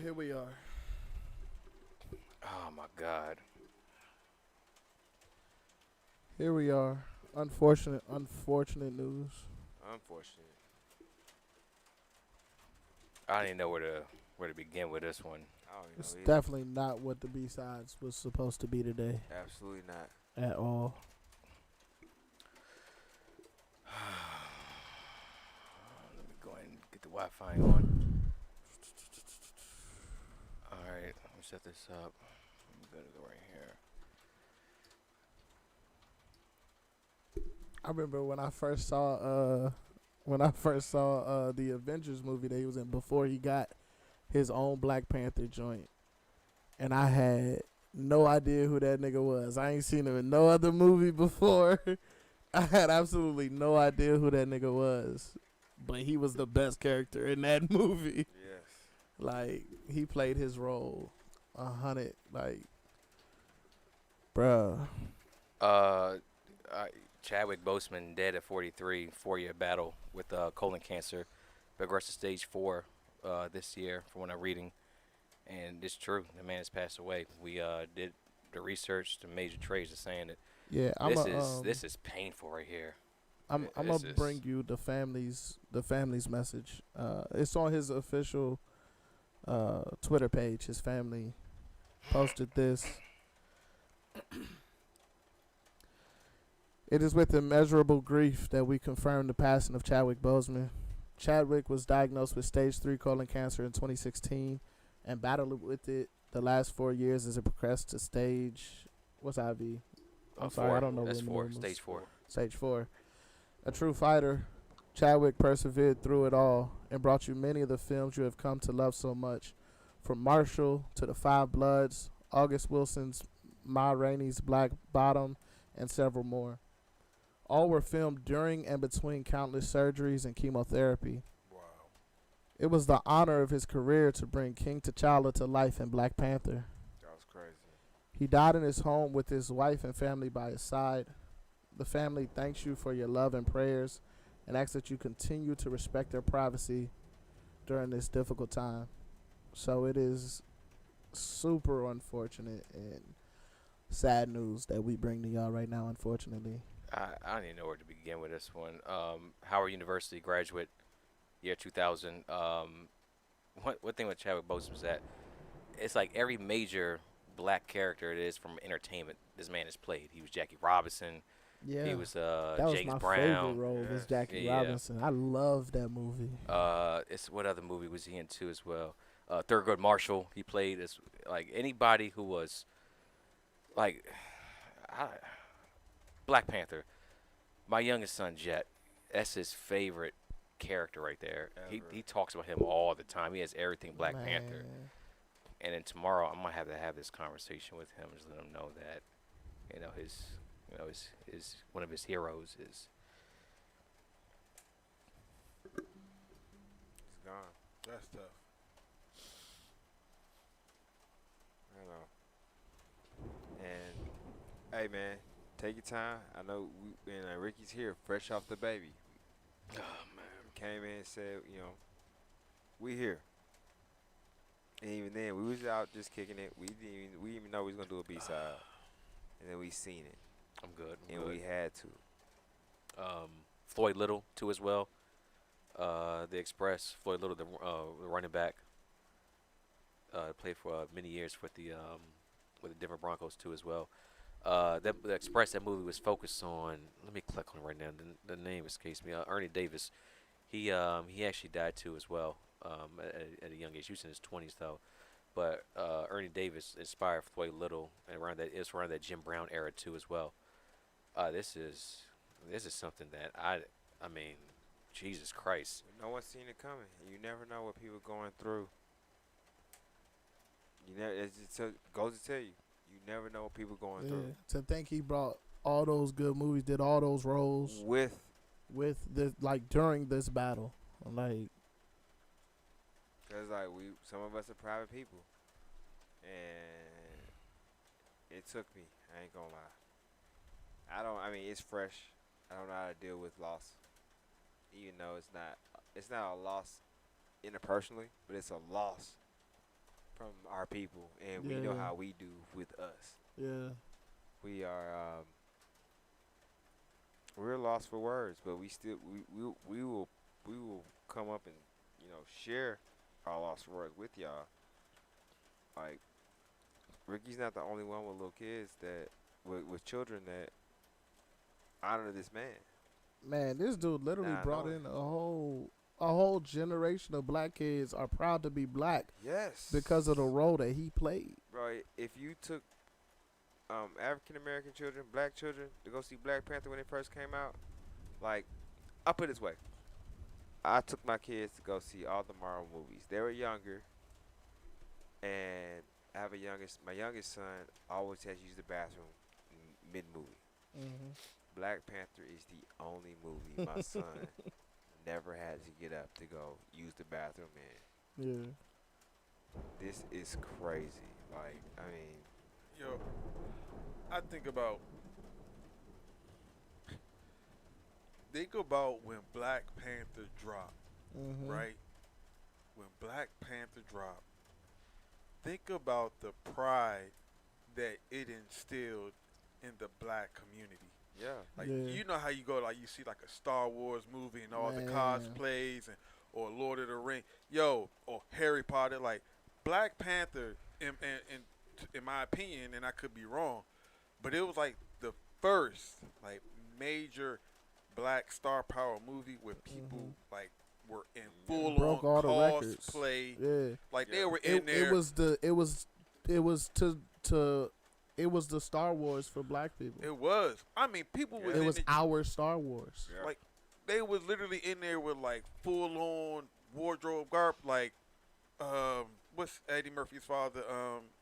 Here we are. Oh my God. Here we are. Unfortunate news. Unfortunate. I don't even know where to begin with this one. I don't It's even know either. definitely not what the B sides was supposed to be today Absolutely not. at all. Let me go ahead and get the Wi-Fi on. All right, let me set this up. I'm gonna go right here. I remember when I first saw the Avengers movie that he was in before he got his own Black Panther joint, and I had no idea who that nigga was. I ain't seen him in no other movie before. I had absolutely no idea who that nigga was, but he was the best character in that movie. Yes. Like he played his role 100. Like, bruh. Uh, uh, Chadwick Boseman dead at 43, 4-year battle with colon cancer, progressed to stage 4 this year, from what I'm reading. And it's true, the man has passed away. We did the research, the major trades are saying that Yeah, this is painful right here. I'm This gonna is bring you the family's message. It's on his official Twitter page. His family posted this. It is with immeasurable grief that we confirm the passing of Chadwick Boseman. Chadwick was diagnosed with stage 3 colon cancer in 2016 and battled with it the last 4 years as it progressed to stage. What's IV? I'm sorry, four. I don't know That's when the 4, numbers. stage 4. Stage 4. A true fighter, Chadwick persevered through it all and brought you many of the films you have come to love so much. From Marshall to The Five Bloods, August Wilson's Ma Rainey's Black Bottom, and several more. All were filmed during and between countless surgeries and chemotherapy. Wow. It was the honor of his career to bring King T'Challa to life in Black Panther. That was crazy. He died in his home with his wife and family by his side. The family thanks you for your love and prayers and asks that you continue to respect their privacy during this difficult time. So it is super unfortunate and sad news that we bring to y'all right now, unfortunately. I don't even know where to begin with this one. Howard University graduate, year 2000. One thing with Chadwick Boseman is that it's like every major black character it is from entertainment, this man has played. He was Jackie Robinson. Yeah. He was That was James my Brown. favorite role was Yes. Jackie Yeah. Robinson. I love that movie. It's what other movie was he in too as well? Thurgood Marshall. He played as like anybody who was like I, Black Panther. My youngest son Jet. That's his favorite character right there. He Ever. he talks about him all the time. He has everything Black Panther. Man. And then tomorrow I'm gonna have to have this conversation with him, just let him know that his one of his heroes is. It's gone. That's tough. I know. And hey, man, take your time. I know Ricky's here, fresh off the baby. Oh man. Came in and said, we here. And even then, we was out just kicking it. We didn't even know we was gonna do a B side, and then we seen it, I'm good. I'm and good. we had to. Floyd Little too as well. The Express. Floyd Little, the running back, played for many years with the Denver Broncos too as well. The Express, that movie was focused on. Let me click on it right now. The name escapes me. Ernie Davis. He actually died too as well. At a young age. He was in his 20s though. But Ernie Davis inspired Floyd Little, and it's around that Jim Brown era too as well. This is something that I mean, Jesus Christ. No one seen it coming. You never know what people going through. You never. Goes to tell you. You never know what people going Yeah. through. To think he brought all those good movies, did all those roles With with this, like during this battle. Like, Cause like some of us are private people, and it took me. I ain't gonna lie. I mean, it's fresh. I don't know how to deal with loss, even though it's not a loss interpersonally, but it's a loss from our people, and we know Yeah. how we do with us. Yeah. We are we're lost for words, but we will come up and share our lost for words with y'all. Like Ricky's not the only one with little kids that with children that honor this man. Man, this dude literally Nah, I brought know in a whole generation of black kids are proud to be black Yes. because of the role that he played. Bro, if you took African American children, black children to go see Black Panther when it first came out, like I'll put it this way. I took my kids to go see all the Marvel movies. They were younger, and I have my youngest son always has to use the bathroom mid movie. Mm-hmm. Black Panther is the only movie my son never had to get up to go use the bathroom in. Yeah. This is crazy. Like, I mean, Yo, I think about when Black Panther dropped, Mm-hmm. right? When Black Panther dropped, think about the pride that it instilled in the black community. yeah. Like Yeah. you know how you go, like you see like a Star Wars movie and all the Man. cosplays and or Lord of the Ring, or Harry Potter. Like Black Panther, in my opinion, and I could be wrong, but it was like the first like major black star power movie where people like were in full Mm-hmm. Broke all the records. cosplay. Yeah. Like Yeah. they were in there. It was the Star Wars for black people. It was. I mean, people was It in was the, our Star Wars. Yeah. like they was literally in there with like full on wardrobe garb, like what's Eddie Murphy's father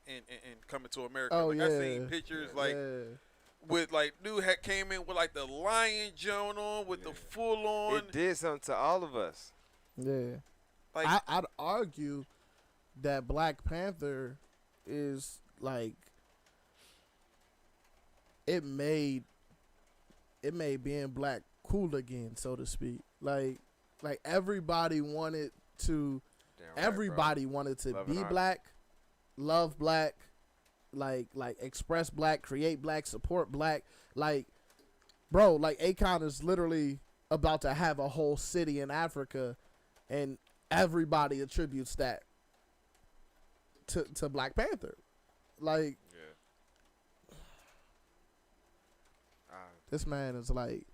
in Coming to America. Oh, like yeah. I seen pictures like Yeah. with like dude had came in with like the lion joint on with the Yeah. full on It did something to all of us. Yeah. like I'd argue that Black Panther is like it made being black cool again, so to speak. Like everybody wanted to Damn right, bro. everybody wanted to Love be and art. black, love black, like express black, create black, support black. Like, bro, like Akon is literally about to have a whole city in Africa, and everybody attributes that to Black Panther. Like, Yeah. this man is like,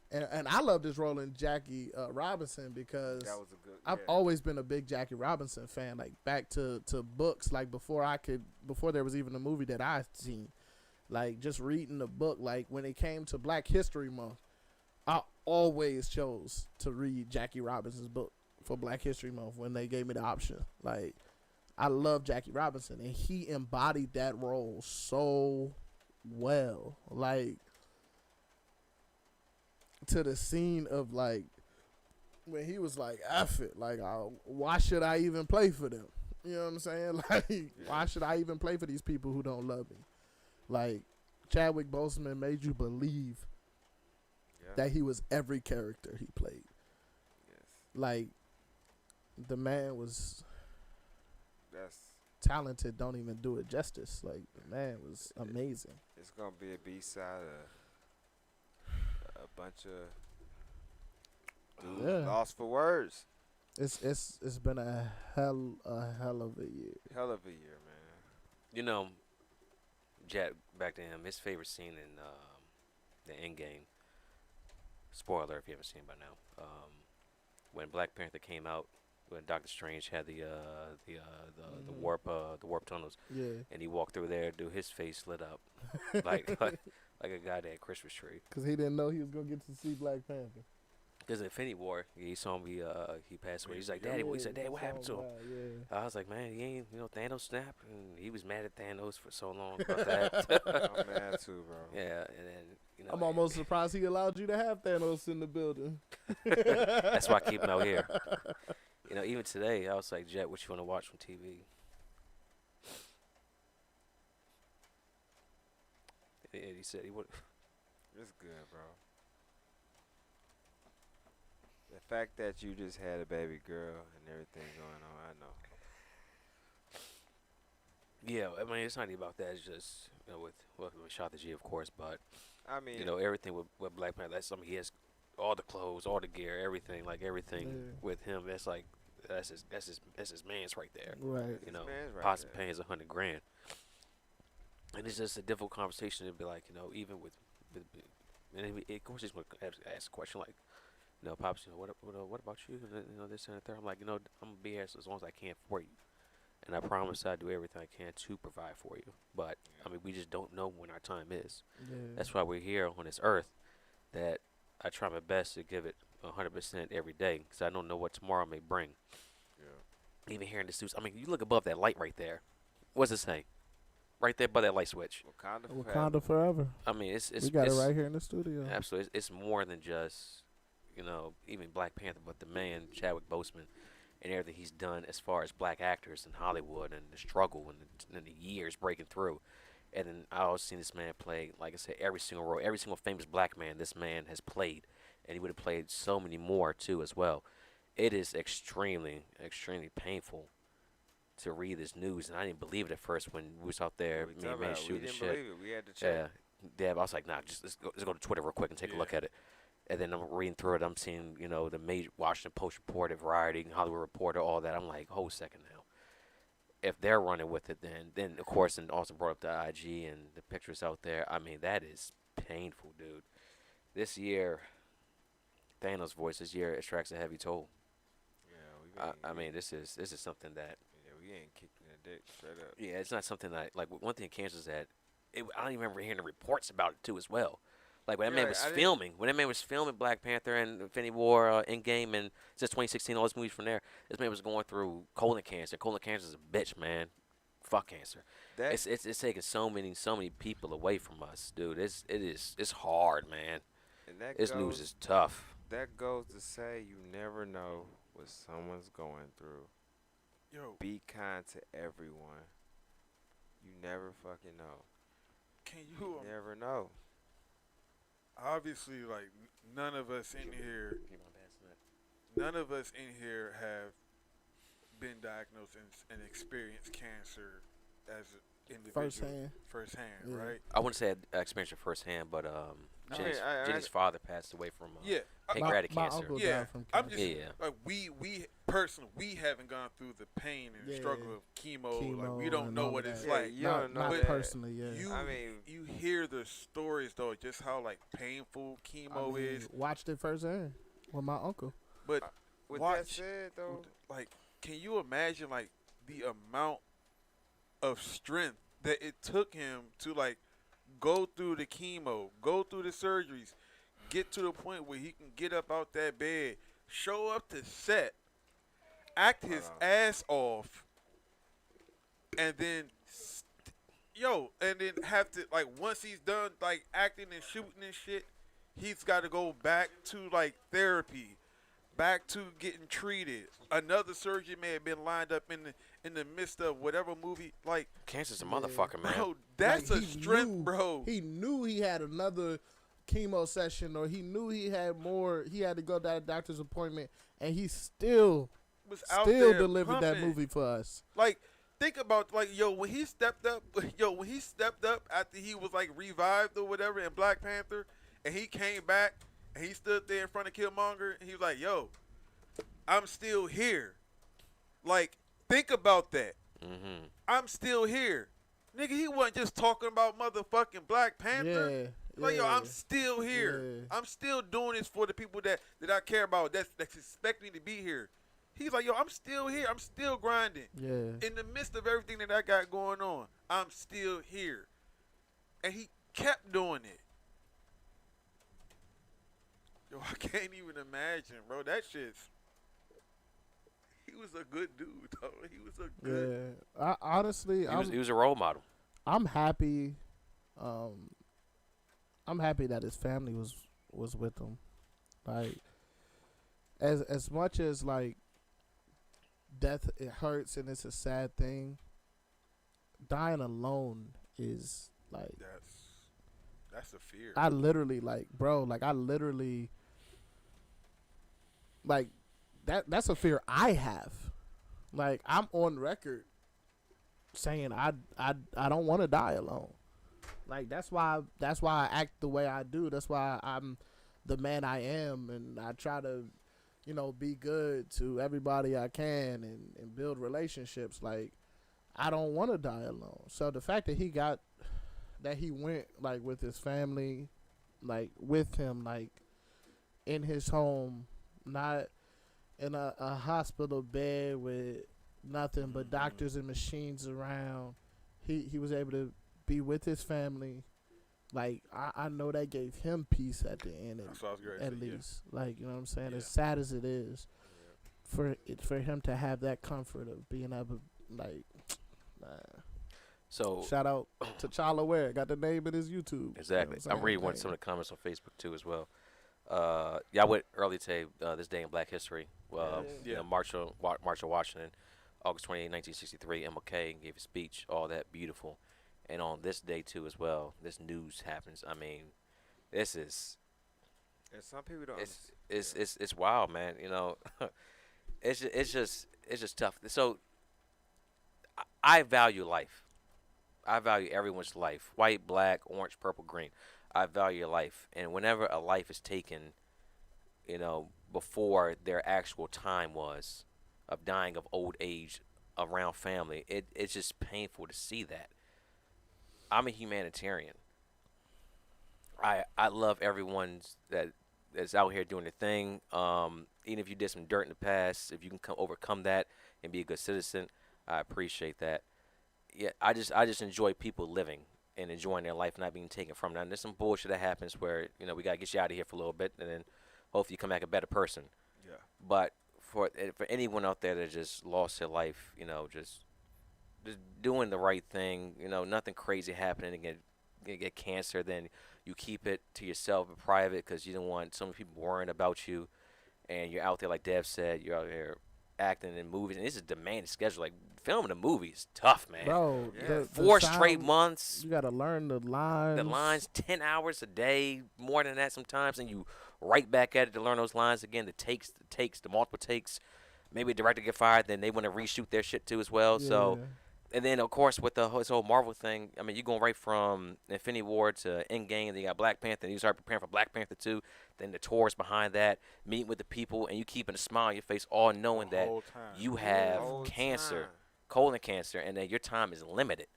and I love this role in Jackie Robinson because That was a good. I've yeah. always been a big Jackie Robinson fan, like back to books, like before there was even a movie that I seen, like just reading the book. Like when it came to Black History Month, I always chose to read Jackie Robinson's book for Black History Month when they gave me the option. Like I love Jackie Robinson, and he embodied that role so well, like to the scene of like when he was like, F it, like, why should I even play for them? You know what I'm saying? Like, why should I even play for these people who don't love me? Like, Chadwick Boseman made you believe Yeah. that he was every character he played. Yes. Like, the man was That's. talented, don't even do it justice. Like, the man was amazing. It's gonna be a B-side of a bunch of dudes Yeah. lost for words. It's been a hell of a year. Hell of a year, man. You know, Jack, back to him, his favorite scene in the Endgame. Spoiler if you haven't seen it by now. When Black Panther came out, when Doctor Strange had the warp tunnels, Yeah, and he walked through there, dude, his face lit up like like a goddamn Christmas tree. because he didn't know he was gonna get to see Black Panther. Because Infinity War, he saw him. He passed away. He's like, Daddy, he said, Dad, what happened to him? Yeah. I was like, man, he ain't, Thanos snapped, and he was mad at Thanos for so long about that. I'm mad too, bro. Yeah, and then I'm almost surprised he allowed you to have Thanos in the building. that's why I keep him out here. Even today, I was like, Jet, what you want to watch on TV? And he said he would. It's good, bro. The fact that you just had a baby girl and everything going on, I know. Yeah, I mean, it's not even about that. It's just with Shot the G, of course, but I mean, everything with Black Panther. That's something he has all the clothes, all the gear, everything, like everything Yeah. with him. That's like that's his man's right there. Right. You know, man's right possibly there. paying us $100 grand, and it's just a difficult conversation to be like, even with and of course he's gonna ask a question like, pops, what about you? And this and the third. I'm like, I'm gonna be here as long as I can for you. And I promise I do everything I can to provide for you. But I mean, we just don't know when our time is. Yeah. That's why we're here on this earth. That I try my best to give it 100% every day, because I don't know what tomorrow may bring. Yeah. Even here in the suits, I mean, you look above that light right there. What's it say? Right there by that light switch. Wakanda forever. Wakanda forever. I mean, it's We got it it's, right here in the studio. Absolutely, it's more than just even Black Panther, but the man Chadwick Boseman and everything he's done as far as black actors in Hollywood and the struggle and the years breaking through. And then I always seen this man play, like I said, every single role, every single famous black man this man has played, and he would have played so many more too as well. It is extremely, extremely painful to read this news, and I didn't believe it at first when we was out there, We me talking and man about- we shooting didn't shit. believe it. We had to check. Yeah, I was like, nah, just let's go to Twitter real quick and take a look Yeah. at it. And then I'm reading through it. I'm seeing, the major Washington Post reporter, Variety, Hollywood Reporter, all that. I'm like, hold a second now. If they're running with it, then of course, and also brought up the IG and the pictures out there. I mean, that is painful, dude. This year, Thanos' voice this year extracts a heavy toll. Yeah, I mean, this is something that, yeah, we ain't kicking the dick straight up. yeah, it's not something that, like, one thing cancer is that I don't even remember hearing the reports about it too as well. Like when that Yeah, man was I didn't- filming, Black Panther and Infinity War, Endgame, and since 2016, all those movies from there, this man was going through colon cancer. Colon cancer is a bitch, man. Fuck cancer. That It's taking so many people away from us, dude. It's hard, man. and that This goes, news is tough. that goes to say you never know what someone's going through. Yo, Be kind to everyone. You never fucking know. can You you? never know. Obviously, like none of us in here have been diagnosed and experienced cancer as an individual firsthand, Yeah. right? I wouldn't say I experienced it firsthand, but I Jenny's, mean, I- Jenny's father passed away from Yeah, pancreatic my cancer. uncle Yeah, died from I'm cancer. just Yeah. like we personally we haven't gone through the pain and Yeah. struggle of chemo. Like we Chemo don't and know all what that. it's Yeah, like. you not don't know not that. personally, yeah. You I mean, you hear the stories though, just how like painful chemo I mean, is. watched it firsthand with my uncle. But with that watch, said though, like, can you imagine like the amount of strength that it took him to like go through the chemo, go through the surgeries, get to the point where he can get up out that bed, show up to set, act his Wow. ass off, and then and then have to like once he's done like acting and shooting and shit, he's got to go back to like therapy, back to getting treated. Another surgery may have been lined up in the midst of whatever movie. Like, Cancer's a Yeah. motherfucker, man. bro, that's Like, a he strength, knew- bro. He knew he had another chemo session, or he knew he had more. He had to go to that doctor's appointment, and he still Was out still there delivered that pumping. movie for us. Like, think about like when he stepped up, after he was like revived or whatever in Black Panther, and he came back and he stood there in front of Killmonger, and he was like, "Yo, I'm still here." Like, think about that. Mm-hmm. I'm still here, nigga. He wasn't just talking about motherfucking Black Panther. Yeah, Like, yo, yeah. I'm still here. Yeah. I'm still doing this for the people that I care about. That expect me to be here. He's like, yo, I'm still here. I'm still grinding. Yeah. In the midst of everything that I got going on, I'm still here. And he kept doing it. Yo, I can't even imagine, bro. That shit's. He was a good dude, though. He was a good. Yeah. I honestly, He was a role model. I'm happy. I'm happy that his family was with him. Like, as much as like death, it hurts and it's a sad thing. Dying alone is like, That's a fear. I literally like, bro, like I literally like that's a fear I have. Like, I'm on record saying I don't want to die alone. Like that's why I act the way I do. That's why I'm the man I am, and I try to, be good to everybody I can and build relationships. Like I don't want to die alone. So the fact that he went like with his family, like with him, like in his home, not in a hospital bed with nothing but doctors and machines around. He was able to be with his family. Like I know that gave him peace at the end, That's what I was great at to say, least. Like, you know what I'm saying? Yeah. As sad as it is, for him to have that comfort of being able, like, So shout out to Chala Ware. Got the name in his YouTube. exactly, You know I'm reading some of the comments on Facebook too as well. Yeah, I went early today. This day in Black History. Yeah. March of Washington, August 28, 1963. MLK gave a speech. All that beautiful. And on this day too as well, this news happens. I mean, this is And some people don't. it's wild, man. You know, it's just tough. So I value life. I value everyone's life. White, black, orange, purple, green. I value life. And whenever a life is taken, before their actual time was of dying of old age around family, it's just painful to see that. I'm a humanitarian. I love everyone's that's out here doing their thing. Even if you did some dirt in the past, if you can overcome that and be a good citizen, I appreciate that. Yeah, I just enjoy people living and enjoying their life, not being taken from them. And there's some bullshit that happens where we gotta get you out of here for a little bit, and then hopefully you come back a better person. Yeah. But for anyone out there that just lost their life, just doing the right thing, nothing crazy happening and get cancer, then you keep it to yourself in private because you don't want some people worrying about you, and you're out there like Dev said, you're out there acting in movies, and this is a demanding schedule. Like filming a movie is tough, man. Bro, Yeah. the 4 sound, straight months. You gotta learn the lines. The lines 10 hours a day, more than that sometimes, and you right back at it to learn those lines again. The multiple takes. Maybe a director get fired, then they want to reshoot their shit too as well. Yeah. So, and then of course with this whole Marvel thing, I mean, you're going right from Infinity War to Endgame, then you got Black Panther, and you start preparing for Black Panther 2, then the tours behind that, meeting with the people, and you keeping a smile on your face, all knowing The that whole time. you have Whole cancer, time. colon cancer, and that your time is limited.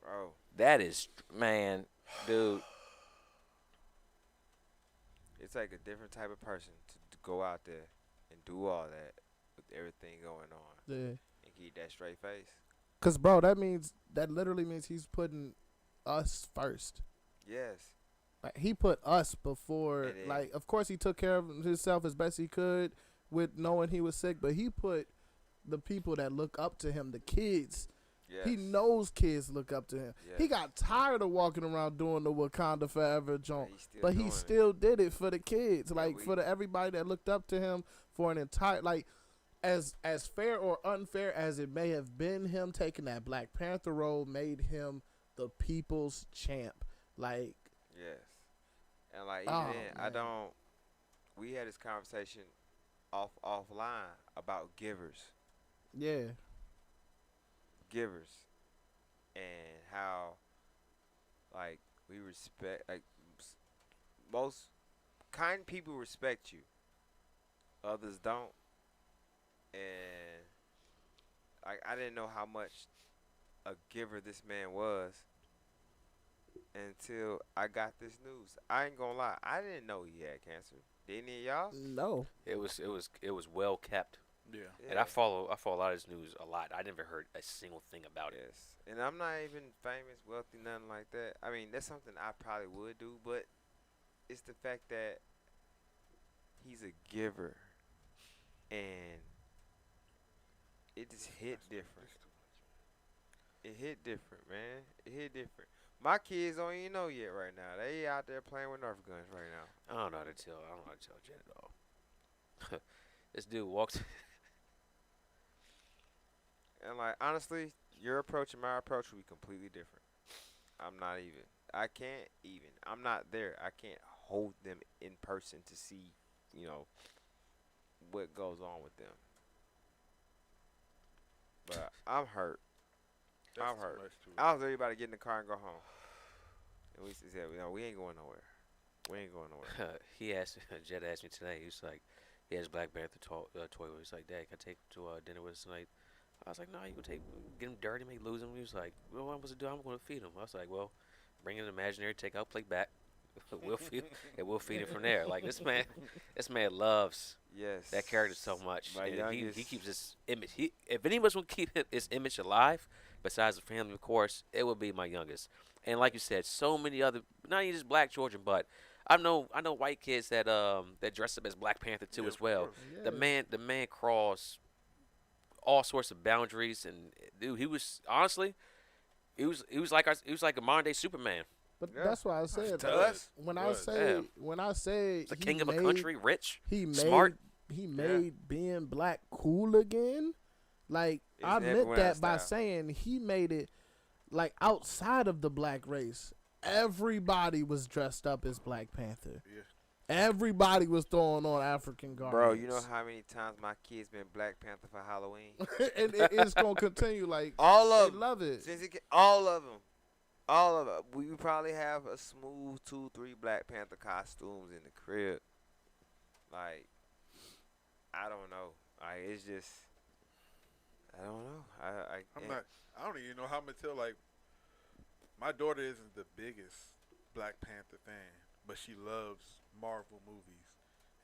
Bro. That is, man, dude. It's like a different type of person to go out there and do all that with everything going on Yeah. and keep that straight face. Cause bro, that literally means he's putting us first. Yes. Like he put us before. And Like, of course, he took care of himself as best he could with knowing he was sick, but he put the people that look up to him, the kids. Yes. He knows kids look up to him. Yes. He got tired of walking around doing the Wakanda Forever joint, but he doing it. still did it for the kids, Yeah, like for everybody that looked up to him for an entire as fair or unfair as it may have been, him taking that Black Panther role made him the people's champ. Like, Yes. And like Oh, even then, I man. don't. We had this conversation offline about givers, yeah, and how like we respect most kind people respect you, others don't, and like I didn't know how much a giver this man was until I got this news. I ain't gonna lie, I didn't know he had cancer. Did any of y'all? no, It was well kept. Yeah. And I follow a lot of his news a lot. I never heard a single thing about it. Yes, and I'm not even famous, wealthy, nothing like that. I mean, that's something I probably would do, but it's the fact that he's a giver, and it just hit different. It hit different, man. It hit different. My kids don't even know yet right now. They out there playing with Nerf guns right now. I don't know how to tell Jen at all. This dude walks. And like honestly, your approach and my approach will be completely different. I'm not even. I can't even. I'm not there. I can't hold them in person to see, what goes on with them. But I'm hurt. That's I've too heard. much too. I was everybody get in the car and go home. And we said, no, we ain't going nowhere. We ain't going nowhere. He asked Jed asked me today. He was like, he has Black Panther toy. He's like, Dad, can I take him to dinner with us tonight? I was like, no, you can get him dirty, make lose him. He was like, well, what am I supposed to do? I'm going to feed him. I was like, well, bring an imaginary takeout plate back. We'll feed and we'll feed him from there. Like this man loves Yes. that character so much. My And youngest. he keeps his image. If anyone's gonna keep his image alive, besides the family, of course, it would be my youngest. And like you said, so many other, not even just black children, but I know white kids that dress up as Black Panther too Yeah, as of well. course. Yeah. The man crossed all sorts of boundaries, and dude, he was honestly, he was like a modern day Superman. But Yeah. that's why I said To us, when he I was. say Yeah. when I say The he king of a made- country, rich, he made smart. he made being black cool again. Like It's I everyone meant that else by style. saying he made it like outside of the black race. Everybody was dressed up as Black Panther. Yeah. Everybody was throwing on African garments. Bro, you know how many times my kids been Black Panther for Halloween? and it's gonna continue. Like All they of them. love it. All of them. All of them. We probably have a smooth 2-3 Black Panther costumes in the crib. Like, I don't know. Like, it's just, I don't know. I don't even know how I'm gonna tell. Like, my daughter isn't the biggest Black Panther fan, but she loves Marvel movies,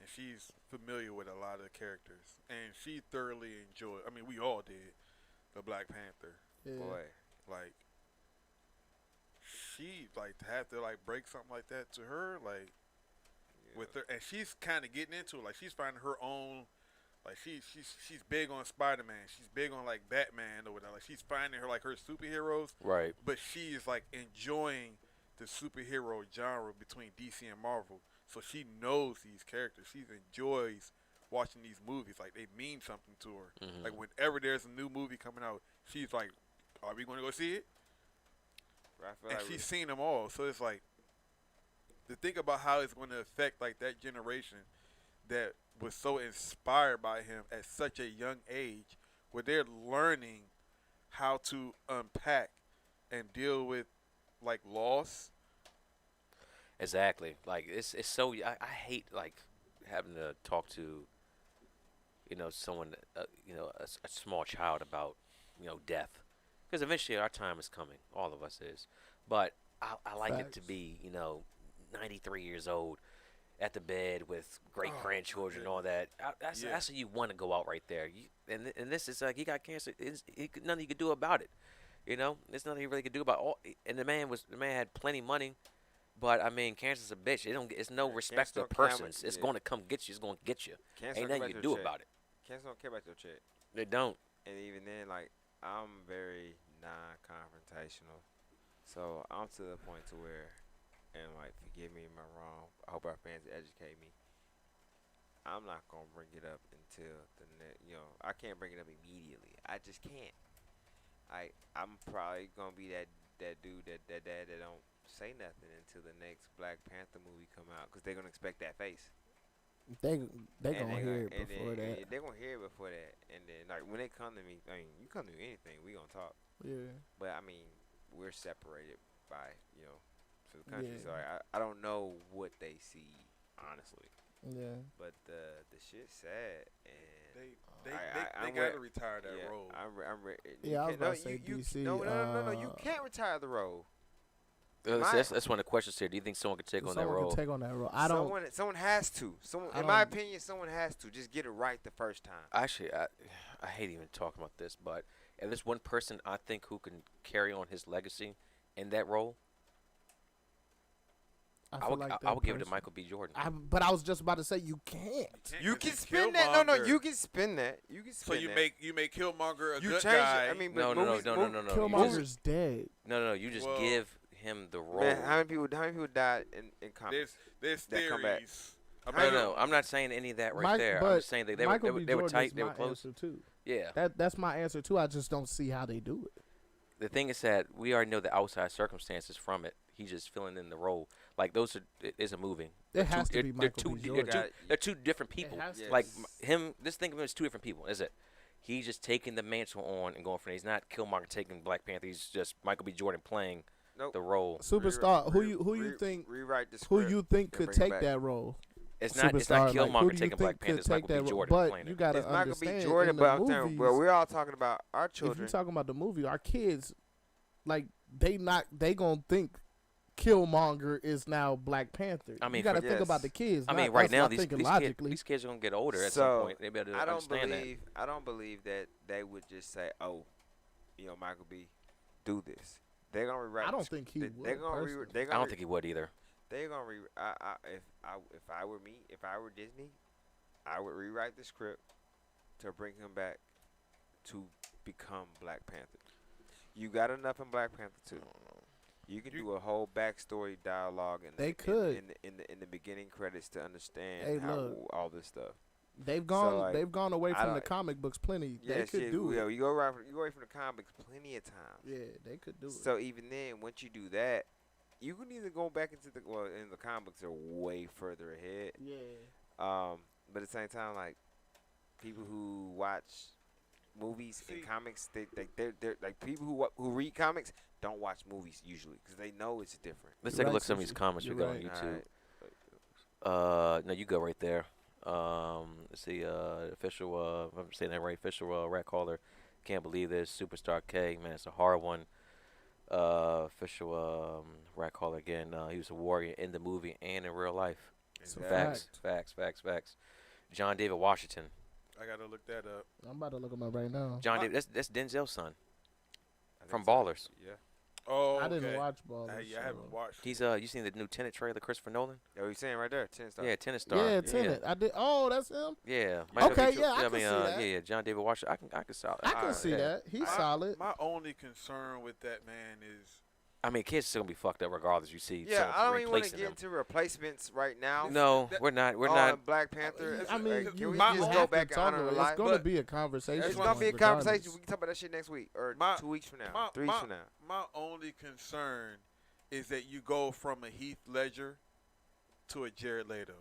and she's familiar with a lot of the characters, and she thoroughly enjoyed. I mean, we all did the Black Panther. Yeah. Boy. Like, she like to have to like break something like that to her, like with her, and she's kind of getting into it. Like, she's finding her own. Like she's big on Spider-Man. She's big on like Batman or whatever. Like, she's finding her superheroes, Right. but she is like enjoying the superhero genre between DC and Marvel. So she knows these characters. She enjoys watching these movies. Like, they mean something to her. Mhm. Like, whenever there's a new movie coming out, she's like, "Are we going to go see it?" I feel And like she's seen them all. So it's like, to think about how it's going to affect like that generation that was so inspired by him at such a young age, where they're learning how to unpack and deal with like loss. Exactly. Like it's so I hate like having to talk to someone a small child about death, because eventually our time is coming. All of us is, but I like it to Facts. be 93 years old at the bed with great Oh, grandchildren and all that. That's Yeah. what you want to go out right there. And this is like, he got cancer. Nothing you could do about it. There's nothing you really could do about all. And the man had plenty of money, but I mean, cancer's a bitch. It's no Yeah, respect cancer of don't care how persons. much- It's yeah. going to come get you. It's going to get you. Cancer Ain't don't care nothing you can about do your check. about it. Cancer don't care about your check. They don't. And even then, like, I'm very non-confrontational. So I'm to the point to where, and like, forgive me if I'm wrong. I hope our fans educate me. I'm not gonna bring it up until the next. I can't bring it up immediately. I just can't. I'm probably gonna be that dude, that dad that don't say nothing until the next Black Panther movie come out, because they're gonna expect that face. They And gonna hear it and before then, that. they're gonna hear it before that, and then like when they come to me, I mean, you come to me anything, we gonna talk. Yeah. But I mean, we're separated by to the country, so Yeah. I don't know what they see, honestly. Yeah. But the shit's sad, and They I'm gotta re- retire that yeah, role. Yeah, I was about to say DC, No, you can't retire the role. That's one of the questions here. Do you think someone could take on that Someone role? can take on that role. I don't. Someone has to. I In my don't- opinion, someone has to just get it right the first time. Actually, I hate even talking about this, but if there's one person I think who can carry on his legacy in that role, I feel would like I that would give it to person- Michael B. Jordan. But I was just about to say you can't. You 'cause can he's spin that. No, Killmonger. you can spin that. You can So spin you that. make Killmonger a You good change guy. it. I mean, but No, no, movies, no. Killmonger's dead. No. You just Well, give him the role. Man, how many people died in comics? there's that come back. theories. No. I'm not saying any of that right there. I'm but just saying they Michael were B. they were Jordan tight. is They were my close. answer too. Yeah. That's my answer too. I just don't see how they do it. The thing is that we already know the outside circumstances from it. He's just filling in the role. Like, it isn't moving. It has to be Michael B. Jordan. They're two different people. has to Like Yes. him, just think of him as two different people. Is it? He's just taking the mantle on and going for it. He's not Killmonger taking Black Panther. He's just Michael B. Jordan playing Nope. the role. Superstar. Who you think? Rewrite the Who script you think and could bring it take back. that role? It's not Superstar, like, who Killmonger do you taking think Black Panther. could It's take Michael B. that role? Jordan But playing you it. gotta It's Michael understand B. Jordan, in but the I'm saying, movies, well, we're all talking about our if children. you talking about the movie, our kids, like they gonna think Killmonger is now Black Panther. I mean, you gotta for- think yes. about the kids. I mean, not right us now not these thinking kids, logically. these kids are gonna get older at So, some point. They better I don't understand that. believe. I don't believe that they would just say, "Oh, Michael B, do this." They're gonna rewrite. I don't the think he they- would. They're gonna personally. they're I gonna don't think he would either. they're gonna if I were me, if I were Disney, I would rewrite the script to bring him back to become Black Panther. You got enough in Black Panther too. You can do a whole backstory dialogue in They the, could. in the beginning credits to understand Hey, how look. all this stuff. They've gone. like, they've gone away I from the don't- comic books plenty. Yeah, they could shit, do it. You go away from the comics plenty of times. Yeah, they could do it. So even then, once you do that, you can either go back into in the comics are way further ahead. Yeah. But at the same time, like people who watch movies and comics, they're like people who read comics don't watch movies usually because they know it's different. Let's You're take a right, look at some of these Sushi. comments we You're got on right. YouTube. Alright. No, you go right there. Let's see. Official. If I'm saying that right. Official rat caller. Can't believe this. Superstar K. Man, it's a hard one. Official rat caller again. He was a warrior in the movie and in real life. It's a Exactly. Facts. John David Washington. I gotta look that up. I'm about to look him up right now. John David. That's Denzel's son I think from so. Ballers. Yeah. Oh, I didn't okay. watch Ballers. Yeah, I haven't watched. He's you seen the new Tenet trailer, Christopher Nolan? Yeah, what you saying right there? 10 stars. Yeah, Tenet star. Yeah, Tenet. I did. Oh, that's him. Yeah. Okay, B. yeah, I I can mean, see that. yeah, John David Washington. I can solid. I can see yeah. that. He's solid. My only concern with that man is I mean, kids still gonna be fucked up regardless. You see, Yeah, someone I don't even want to replacing get them. into replacements right now. No, that- we're not. We're on not. Black Panther. I mean, Can you we my just have go to back and talk honor about the it. life? It's going to But be a conversation. It's my- gonna be a regardless. conversation. We can talk about that shit next week or My- 2 weeks from now, 3 weeks from now. My only concern is that you go from a Heath Ledger to a Jared Leto.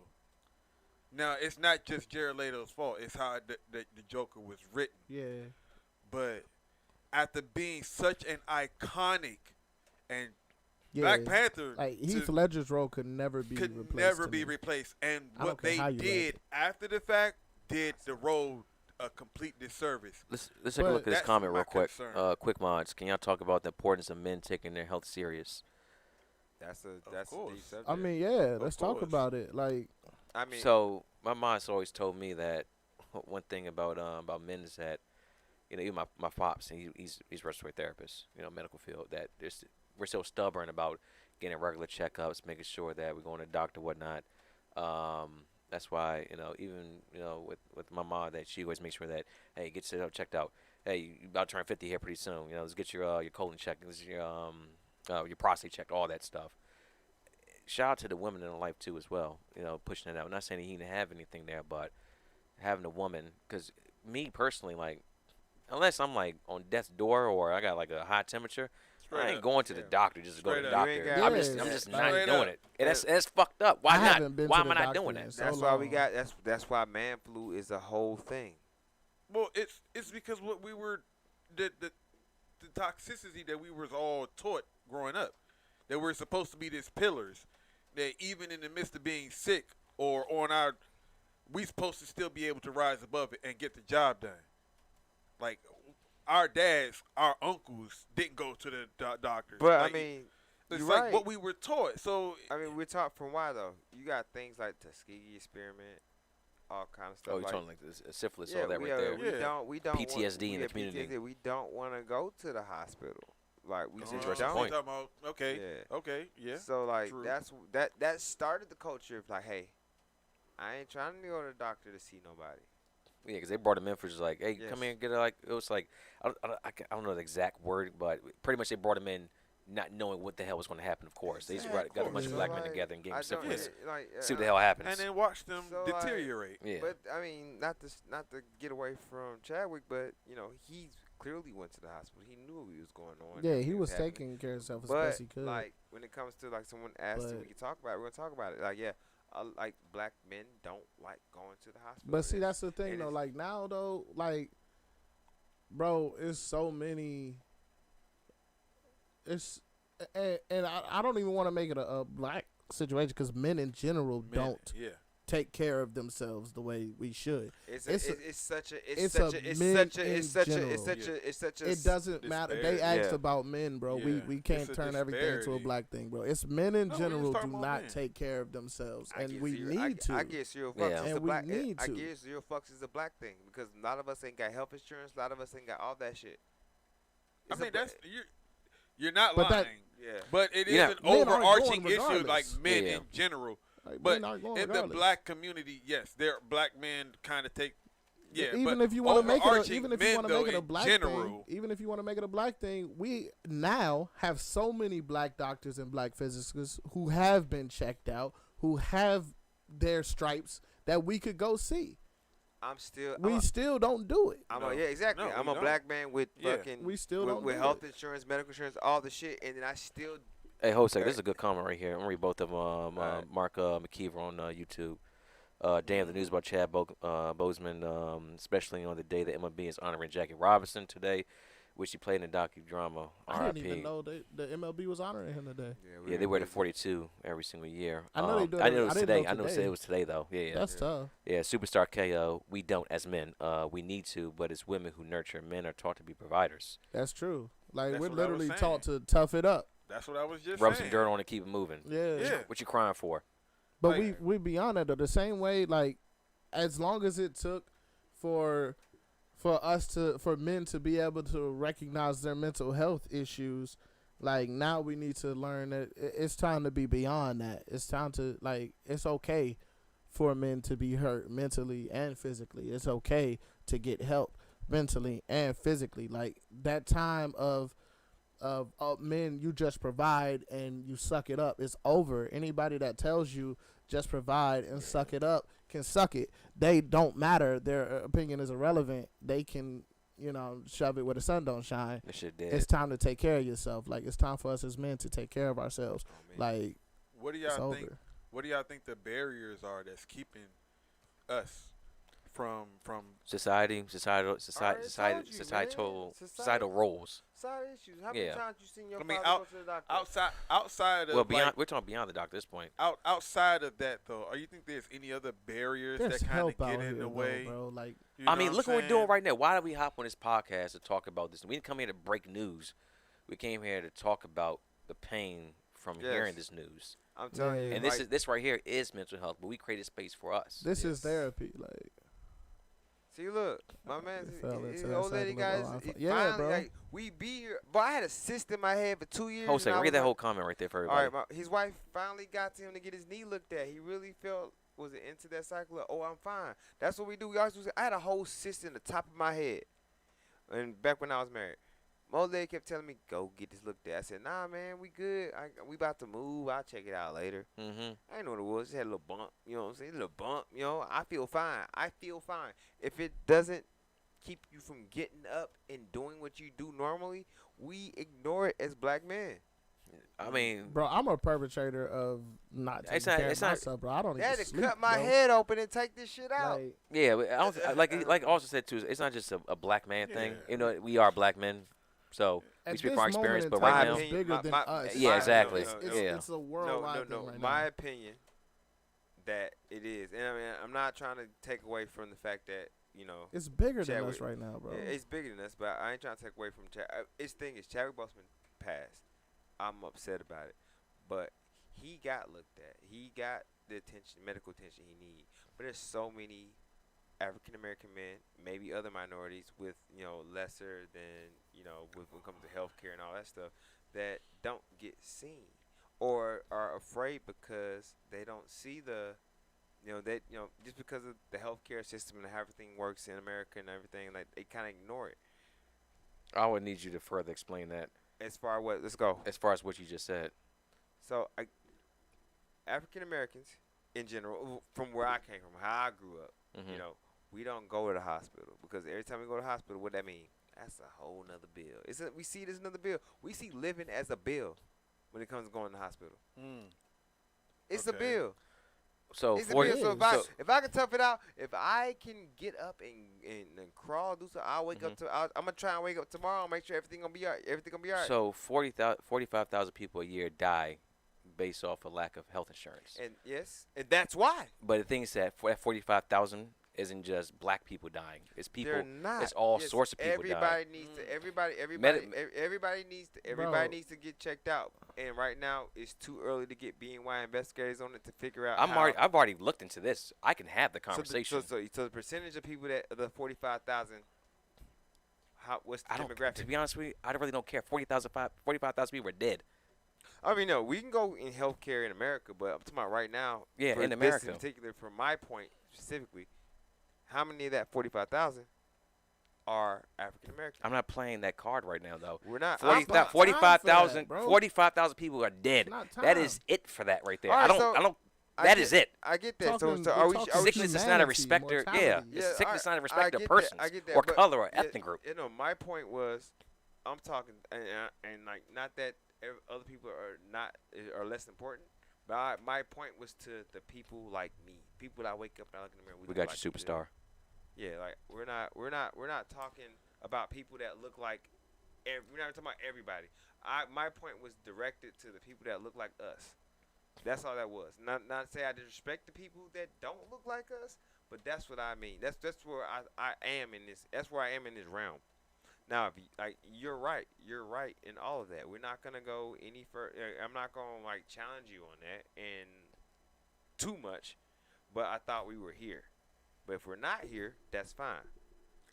Now, it's not just Jared Leto's fault. It's how the Joker was written. Yeah. But after being such an iconic and Yeah. Black Panther Like Heath Ledger's role could never be could replaced. never to be me. replaced. And I what don't care they how you did write after the fact did the role a complete disservice. Let's take a But look at this that's comment my real quick. concern. Quick mods. Can y'all talk about the importance of men taking their health serious? That's a course. deep subject. I mean, yeah. Let's talk course. about it. Like, I mean, So my mom's always told me that one thing about men is that, you know, even my pops, and he's a respiratory therapist, you know, medical field, that we're so stubborn about getting regular checkups, making sure that we're going to the doctor, whatnot. That's why, you know, even, you know, with my mom, that she always makes sure that, hey, get yourself checked out. Hey, you about to turn 50 here pretty soon. You know, let's get your colon checked, let's get your prostate checked, all that stuff. Shout out to the women in life too as well. You know, pushing it out. I'm not saying he didn't have anything there, but having a woman, because me personally, like, unless I'm like on death's door or I got like a high temperature, I ain't going to the doctor just to go to the Straight up. doctor. You ain't I'm got- just Yeah. not Straight doing up. it. And that's fucked up. Why I not? haven't been Why to am the I not doctor doing in that? so that's why we long. got that's why man flu is a whole thing. Well, it's because what we were the toxicity that we was all taught growing up, that we're supposed to be these pillars, that even in the midst of being sick or on our, we supposed to still be able to rise above it and get the job done. Like our dads, our uncles didn't go to the doctors. But Like, I mean, it's you're like right. what we were taught. So I mean, we're taught from why though. You got things like Tuskegee experiment, all kind of stuff. Oh, you're like, talking like this syphilis, yeah, all that we, right there. Yeah. We don't PTSD in the yeah, community. PTSD, we don't want to go to the hospital. Like we That's just an interesting don't. point. talking about, okay, Yeah. okay, yeah. So like True. that started the culture of like, hey, I ain't trying to go to the doctor to see nobody. Yeah, because they brought him in for just like, hey, Yes. come here and get it. Like, it was like, I don't know the exact word, but pretty much they brought him in not knowing what the hell was going to happen, of course. They just Exactly. got a bunch of Yeah. black men Like, together and gave I him don't- syphilis. like, See what the hell happens. And then watch them So, like, deteriorate. Yeah. But I mean, not to get away from Chadwick, but you know, he clearly went to the hospital. He knew what was going on. yeah, and he it was happening. taking care of himself as But best he could. like when it comes to like someone asked if But- we can talk about it, we're gonna talk about it. Like yeah, like black men don't like going to the hospital. But see, And that's the thing and though. it's- Like now though, like bro, it's so many. It's and I don't even want to make it a black situation because men in general Men, don't yeah. take care of themselves the way we should. It's it's such a It doesn't matter. They disparity. asked Yeah. about men, bro. Yeah. We can't It's a turn everything into a disparity. black thing, bro. It's men in No, we just general do talking about not men. take care of themselves, I and get we zero- need to. I get zero fucks. Yeah. It's a And we black. need I to. get zero fucks is a black thing because a lot of us ain't got health insurance. A lot of us ain't got all that shit. I It's a mean, bla- that's you're not But lying. that- yeah. But it is Yeah. an Men aren't overarching going issue, like regardless. men Yeah. in general. Like, But men aren't going in the regardless. black community, yes, there black men kind of take. Yeah, even but if you want to make it, overarching even if you men, want to though, make it a in black general, thing, even if you want to make it a black thing, we now have so many black doctors and black physicists who have been checked out, who have their stripes that we could go see. I'm still. We still don't do it. I'm No. yeah, exactly. No, I'm we a don't. black man with Yeah. fucking. We still with, don't with do health it. insurance, medical insurance, all the shit, and then I still. Hey, Jose, this is a good comment right here. I'm gonna read both of them. Alright. Mark McKeever on YouTube. Damn, the news about Chad Boseman, especially on the day that MLB is honoring Jackie Robinson today, which he played in the docudrama. I didn't even R.I.P. know the MLB was honoring him today. Yeah, they wear the 42 every single year. I know they do it I know every- it was I didn't today. know I know today. it was today though. Yeah. That's tough. Yeah, superstar KO. We don't as men. We need to, but as women who nurture, men are taught to be providers. That's true. Like That's we're what I was literally saying. taught to tough it up. that's what I was just Rub saying. some dirt on it, keep it moving. Yeah. Yeah. What you crying for? But Like- we beyond that though. The same way, like, as long as it took for men to be able to recognize their mental health issues, like now we need to learn that it's time to be beyond that. It's time to it's okay for men to be hurt mentally and physically. It's okay to get help mentally and physically. Like that time of men, you just provide and you suck it up. It's over. Anybody that tells you just provide and suck it up can suck it. They don't matter. Their opinion is irrelevant. They can, shove it where the sun don't shine. This shit dead. It's time to take care of yourself. Like it's time for us as men to take care of ourselves. Oh, man. Like What do it's y'all think? over. What do y'all think the barriers are that's keeping us from Societal told you, societal roles. Side issues. How many Yeah. times you seen your I mean, father go to the doctor? outside of Well, beyond like, we're talking beyond the doctor at this point. outside of that though? Are you think there's any other barriers There's that kind help of out get here, in the though, way? bro. Like You I know mean, what look I'm what we're doing saying? right now. Why did we hop on this podcast to talk about this? We didn't come here to break news. We came here to talk about the pain from Yes. hearing this news. I'm telling you. And this right here is mental health, but we created space for us. this is Yes. therapy. Like See, look, my man, It fell into his that old lady cycle guys. of life. It Yeah, finally, bro. Like, we be here, but I had a cyst in my head for 2 years. Jose, and I read was that like- whole comment right there for All everybody. right, his wife finally got to him to get his knee looked at. He really felt was it into that cycle of, oh, I'm fine. That's what we do. We always do. I had a whole cyst in the top of my head, and back when I was married. My old lady kept telling me, go get this looked at. I said, nah, man, we good. We about to move. I'll check it out later. Mm-hmm. I didn't know what it was. Just had a little bump. You know what I'm saying? A little bump. I feel fine. I feel fine. If it doesn't keep you from getting up and doing what you do normally, we ignore it as black men. I mean, bro, I'm a perpetrator of not taking It's not- care of it's not- myself, bro. I don't They even had to sleep, cut my bro. head open and take this shit out. Like, yeah, but I don't, like also said too. It's not just a black man thing. Yeah. You know, we are black men, so we at speak this from our moment experience. in But time, right now, it's bigger than my- us. Yeah, exactly. It's, Yeah. it's a worldwide thing right My now. opinion that it is, and I mean, I'm not trying to take away from the fact that It's bigger than Chadwick. us right now, bro. yeah, it's bigger than us, but I ain't trying to take away from his thing is Chadwick Boseman passed. I'm upset about it, but he got looked at. He got the attention, medical attention he need. But there's so many African American men, maybe other minorities with lesser than when it comes to healthcare and all that stuff, that don't get seen or are afraid because they don't see the just because of the healthcare system and how everything works in America and everything, like they kind of ignore it. I would need you to further explain that As far let's go. as far as what you just said. So African Americans in general, from where I came from, how I grew up, Mhm. we don't go to the hospital because every time we go to the hospital, what that mean? That's a whole nother bill. We see it as another bill. We see living as a bill when it comes to going to the hospital. It's a Okay. bill. So It's a 40. bill. So is. if I can tough it out, if I can get up and crawl, do something, I'll wake up to. I'm gonna try and wake up tomorrow and make sure everything gonna be alright. Everything gonna be alright. So 45,000 people a year die based off a lack of health insurance. And yes, and that's why But the thing is that 45,000 isn't just black people dying. It's people. they're not. It's all Yes, sorts of people everybody dying. needs to. Everybody Bro. needs to get checked out. And right now, it's too early to get BNY investigators on it to figure out. I've already looked into this. I can have the conversation. So the percentage of people that the 45,000. What's the I don't. demographic? To be honest with you, I really don't care. 45,000 people are dead. I mean, no, we can go in healthcare in America, but I'm talking about right now. Yeah, for in this America. in particular, from my point specifically, how many of that 45,000 are African American? I'm not playing that card right now, though. We're not. 45,000 bro. 45,000 people are dead. It's not That time. is it for that right there. All right, I don't. I That get- is it. I get that. Talking- so we're are we? talking Are we Sickness is not a humanity, respecter. Yeah, mortality. it's sickness not a I respecter of get persons I get that, or but color or yeah, ethnic group. You know, my point was, I'm talking, and like, not that other people are less important, but my point was to the people like me, people that wake up and I look in the mirror. We look got like your each superstar. other. Yeah, like we're not talking about people that look like. We're not talking about everybody. My point was directed to the people that look like us. That's all that was. Not say I disrespect the people that don't look like us, but that's what I mean. That's where I am in this. That's where I am in this realm. Now, if you're right in all of that. We're not gonna go any further. I'm not gonna challenge you on that and too much, but I thought we were here. But if we're not here, that's fine.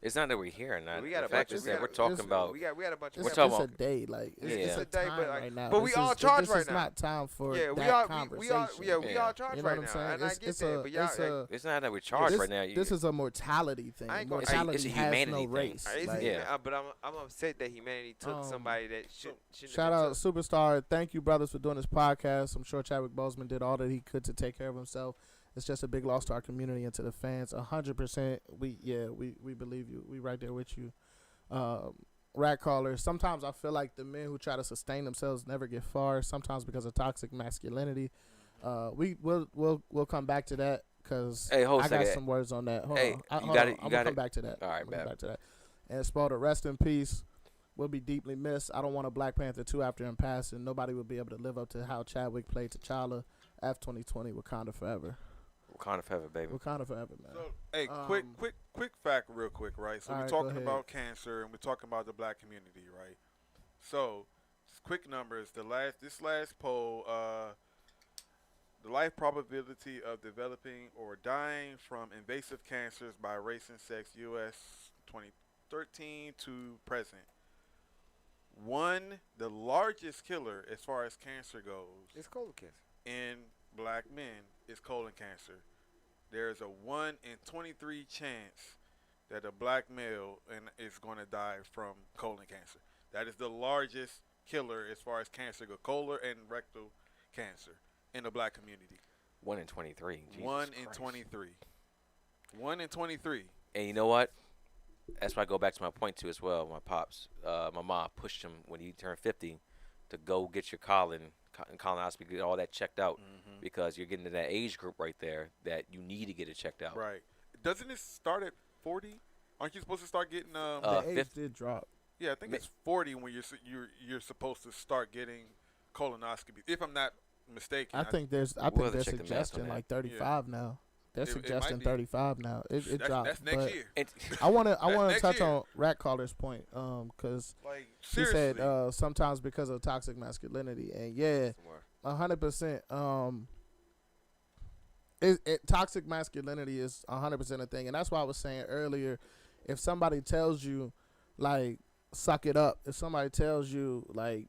It's not that we're here or not. We got The a fact bunch is of- that we we're got- talking about. We had a bunch of. We're It's, talking it's a about- day, like it's Yeah. a It's a day, time but, right now. but we This all is- charged this right is now. not time for Yeah, that conversation. we all Yeah. charged You know right what I'm now, saying? and I get that. But y'all, It's not that we're charged this, right now. this is a mortality thing. I ain't gonna- Mortality It's a has humanity no thing. race. Like, Yeah. but I'm upset that humanity took somebody that shouldn't. Shout out Superstar. Thank you, brothers, for doing this podcast. I'm sure Chadwick Boseman did all that he could to take care of himself. It's just a big loss to our community and to the fans. 100%. We believe you. We right there with you. Rat callers. Sometimes I feel like the men who try to sustain themselves never get far. Sometimes because of toxic masculinity. We'll come back to that because Hey, hold I a got second. some words on that. Hold Hey, on. you got it. I'm gonna come back to that. All right, I'm gonna man. come back to that. And Spalter, rest in peace. Will be deeply missed. I don't want a Black Panther 2 after him passing. Nobody will be able to live up to how Chadwick played T'Challa. F2020, Wakanda forever. Wakanda forever, baby. Wakanda forever, man. So, hey, Um, quick fact, real quick, right? So all we're right, go talking ahead. about cancer and we're talking about the black community, right? So, just quick numbers. This last poll, the life probability of developing or dying from invasive cancers by race and sex, U.S. 2013 to present. The largest killer as far as cancer goes It's colon cancer. in black men is colon cancer. There's a 1 in 23 chance that a black male is going to die from colon cancer. That is the largest killer as far as cancer goes, colon and rectal cancer in the black community. 1 in 23. Jesus 1 in Christ. 23. 1 in 23. And you know what? That's why I go back to my point too as well. My pops, my mom pushed him when he turned 50 to go get your colonoscopy, get all that checked out because you're getting to that age group right there that you need to get it checked out. Right. Doesn't it start at 40? Aren't you supposed to start getting The age fifth- did drop. Yeah, I think it's 40 when you're supposed to start getting colonoscopy. If I'm not mistaken. I think they're We'll have to check the math on suggesting that. like 35 now. They're It might suggesting be. 35 now. It dropped. That's next but year. I want to next touch year. on Rat Caller's point because Like he seriously. said sometimes because of toxic masculinity, and yeah, Somewhere. 100%. Toxic masculinity is 100% a thing, and that's why I was saying earlier, if somebody tells you like suck it up, if somebody tells you like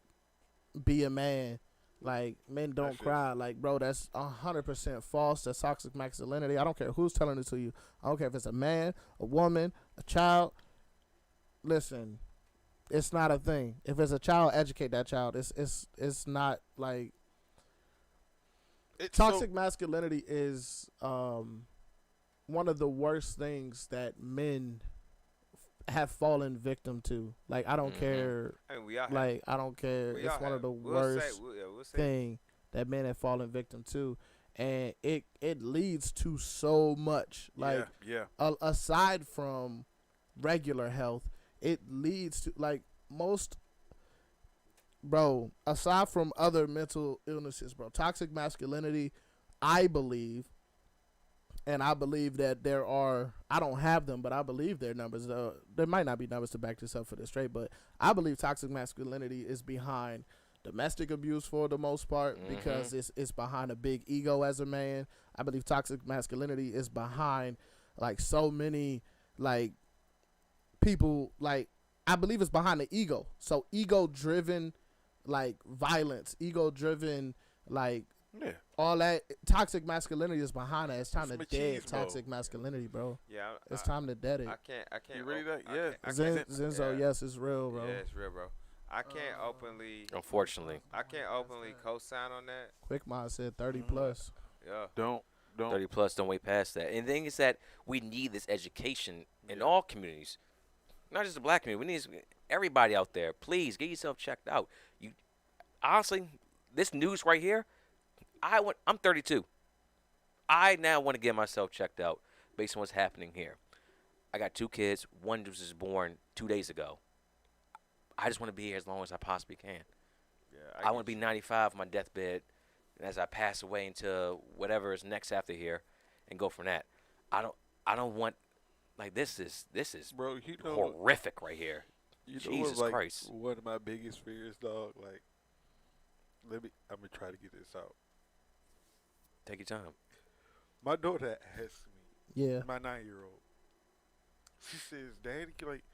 be a man, like men don't That's cry, like bro, that's 100% false. That's toxic masculinity. I don't care who's telling it to you. I don't care if it's a man, a woman, a child. Listen, it's not a thing. If it's a child, educate that child. It's not like toxic masculinity is one of the worst things that men have fallen victim to. Like I don't care. I mean, we all have. I don't care. We it's all one have. of the We'll worst say, we'll say thing that men have fallen victim to. and it leads to so much. Like aside from regular health, it leads to like most. Bro, aside from other mental illnesses, bro, toxic masculinity, I believe, and I believe that there are, I don't have them, but I believe there are numbers. There might not be numbers to back this up for this straight, but I believe toxic masculinity is behind domestic abuse for the most part because it's behind a big ego as a man. I believe toxic masculinity is behind like so many like people, like I believe it's behind the ego. So ego driven like violence, ego driven like all that toxic masculinity is behind that. It's time to dead toxic masculinity, bro. Yeah, it's time to dead it. I can't. You ready that? Zenzo, yes, it's real, bro. Yeah, it's real, bro. I can't openly. Unfortunately, I can't openly co-sign on that. Quick Mind said 30 plus. Yeah. Don't 30 plus. Don't wait past that. And the thing is that we need this education in all communities, not just the black community. We need everybody out there. Please get yourself checked out. You honestly, this news right here. I'm 32. I now want to get myself checked out based on what's happening here. I got 2 kids. One was just born 2 days ago. I just want to be here as long as I possibly can. Yeah, I want to be 95 on my deathbed, and as I pass away into whatever is next after here, and go from that. I don't want like this is bro, horrific right here. Jesus like, Christ. One of my biggest fears, dog. Like, I'm gonna try to get this out. Take your time. My daughter asked me, Yeah, my 9-year-old. She says, "Daddy, like,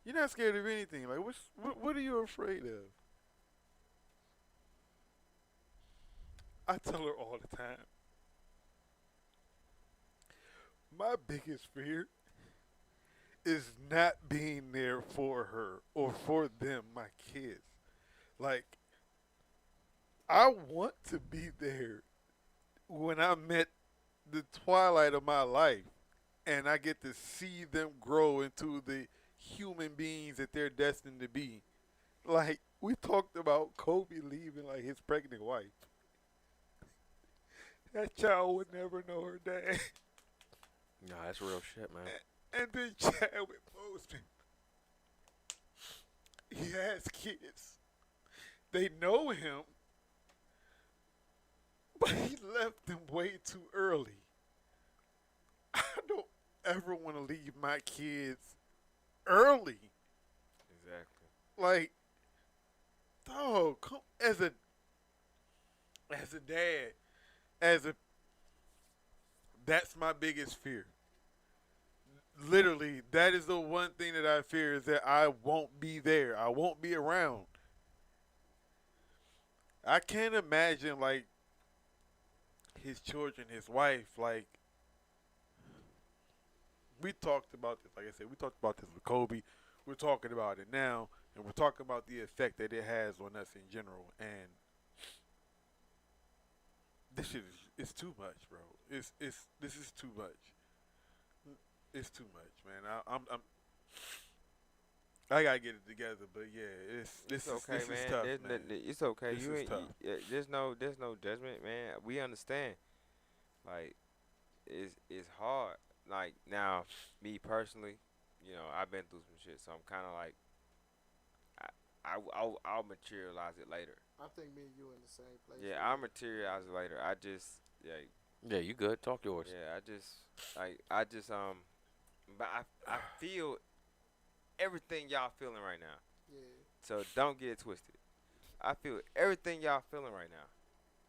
you're not scared of anything. Like, what are you afraid of?" I tell her all the time. My biggest fear is not being there for her or for them, my kids. Like, I want to be there when I'm at the twilight of my life and I get to see them grow into the human beings that they're destined to be. Like, we talked about Kobe leaving, like, his pregnant wife. That child would never know her dad. No, that's real shit, man. And then Chadwick Boseman. He has kids. They know him, but he left them way too early. I don't ever want to leave my kids early. Exactly. Like, dog, come as a dad, that's my biggest fear. Literally, that is the one thing that I fear is that I won't be there. I won't be around. I can't imagine, like, his children, his wife, like, we talked about this, like I said, we talked about this with Kobe. We're talking about it now, and we're talking about the effect that it has on us in general. And this shit it's too much, bro. This is too much. It's too much, man. I gotta get it together, but yeah, it's okay, man. Is tough, man. It's okay. This is tough. There's no judgment, man. We understand. Like, it's hard. Like, now, me personally, you know, I've been through some shit, so I'm kind of like, I'll materialize it later. I think me and you in the same place. Yeah, I'll materialize it later. I just, Yeah, you good. Talk yours. yeah, but I feel everything y'all feeling right now. Yeah. So don't get it twisted. I feel everything y'all feeling right now.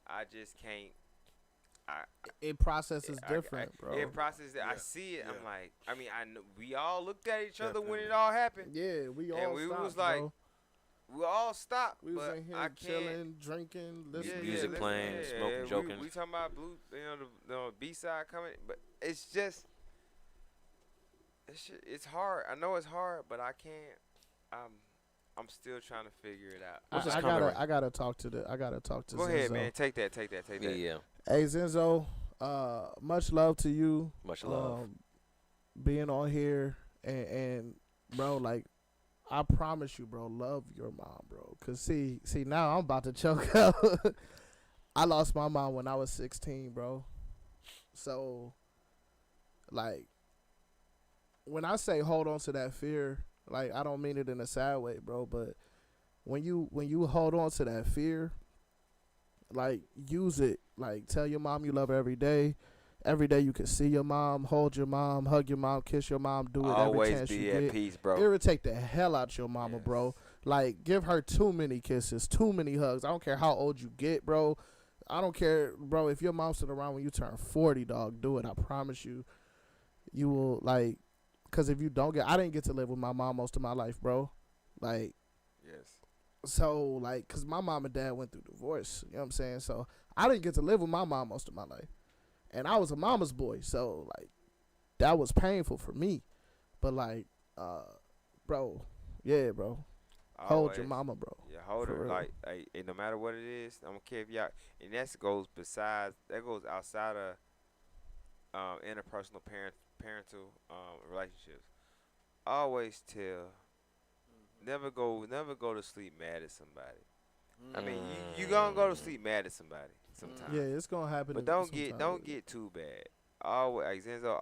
I just can't. It processes different, bro. It processes. I see it. Yeah. I'm like, I mean, I know we all looked at each other when Definitely. it all happened. Yeah, we all And we stopped, was like, bro. we all stopped. We was but in here I can't. chilling, drinking, listening. Music to playing, smoking, joking. We talking about the B side coming, but it's just, it's hard. I know it's hard, but I can't. I'm still trying to figure it out. What's this I comment gotta talk to Go Zenzo. ahead, man. Take that. Yeah. Hey Zenzo, much love to you. Much love. Being on here and bro, like, I promise you, bro, love your mom, bro. Cause see now I'm about to choke up. I lost my mom when I was 16, bro. So, like, when I say hold on to that fear, like, I don't mean it in a sad way, bro. But when you hold on to that fear, like, use it. Like, tell your mom you love her every day. Every day you can see your mom, hold your mom, hug your mom, kiss your mom, do it every Always chance be you at get. peace, bro. Irritate the hell out your mama, Yes. bro. Like, give her too many kisses, too many hugs. I don't care how old you get, bro. I don't care, bro. If your mom's still around when you turn 40, dog, do it. I promise you. You will, like, because if you don't I didn't get to live with my mom most of my life, bro. Like, Yes. so, like, because my mom and dad went through divorce. You know what I'm saying? So, I didn't get to live with my mom most of my life. And I was a mama's boy. So, like, that was painful for me. But, like, bro, yeah, bro. Hold your Always. mama, bro. Yeah, hold For her. real. Like, and no matter what it is, I don't care if y'all. And that goes outside of interpersonal parental relationships. Always tell. Never go to sleep mad at somebody. I mean, you gonna go to sleep mad at somebody sometimes. Yeah, it's going to happen. But don't get too bad. Always, like Zenzo,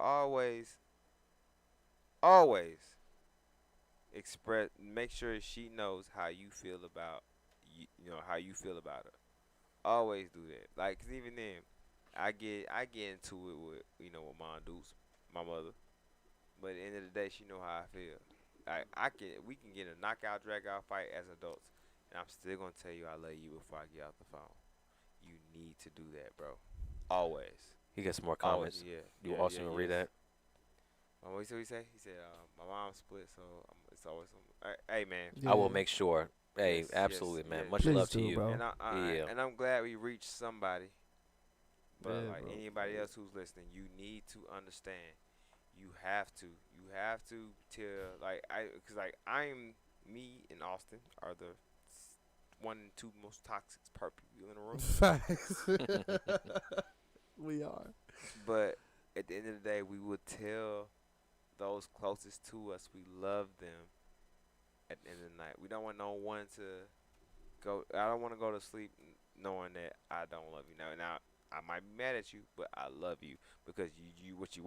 always express. Make sure she knows how you feel about you know how you feel about her. Always do that. Like, 'cause even then, I get into it with with mom dudes, my mother. But at the end of the day, she know how I feel. Like, we can get a knockout, drag out fight as adults, and I'm still gonna tell you I love you before I get off the phone. You need to do that, bro. Always. He got some more Always. comments. Yeah. You yeah, also yeah, gonna read yes. that? What he say? He said, my mom split, so it's always hey, man. I will Yeah. make sure. Hey, Yes, absolutely, yes, man. yes. Much Please love to do, you. bro. And Yeah. I'm glad we reached somebody. But Yeah, like bro. anybody else who's listening, you need to understand. You have to. You have to tell because like me and Austin are the one and two most toxic people in the room. Facts. We are. But at the end of the day, we would tell those closest to us we love them at the end of the night. We don't want no one to go. I don't want to go to sleep knowing that I don't love you. Now I might be mad at you, but I love you because what you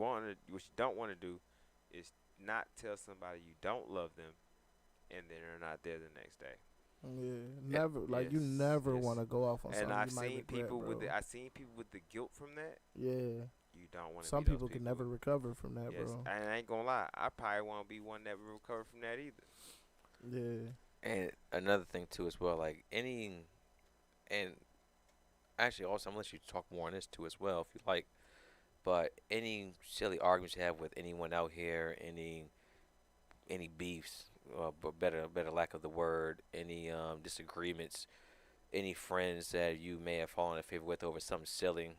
don't want to do is not tell somebody you don't love them, and then they're not there the next day. Yeah, never. Like, you Yes, never yes. want to go off on And something I've you might seen regret, people bro. I've seen people with the guilt from that. Yeah. You don't want to. Some be those people can never recover from that, Yes, bro. and I ain't gonna lie. I probably won't be one that will recover from that either. Yeah. And another thing too, as well, like and actually also I'm gonna let you talk more on this too as well, if you like. But any silly arguments you have with anyone out here, any beefs, but better lack of the word, any disagreements, any friends that you may have fallen in favor with over something silly.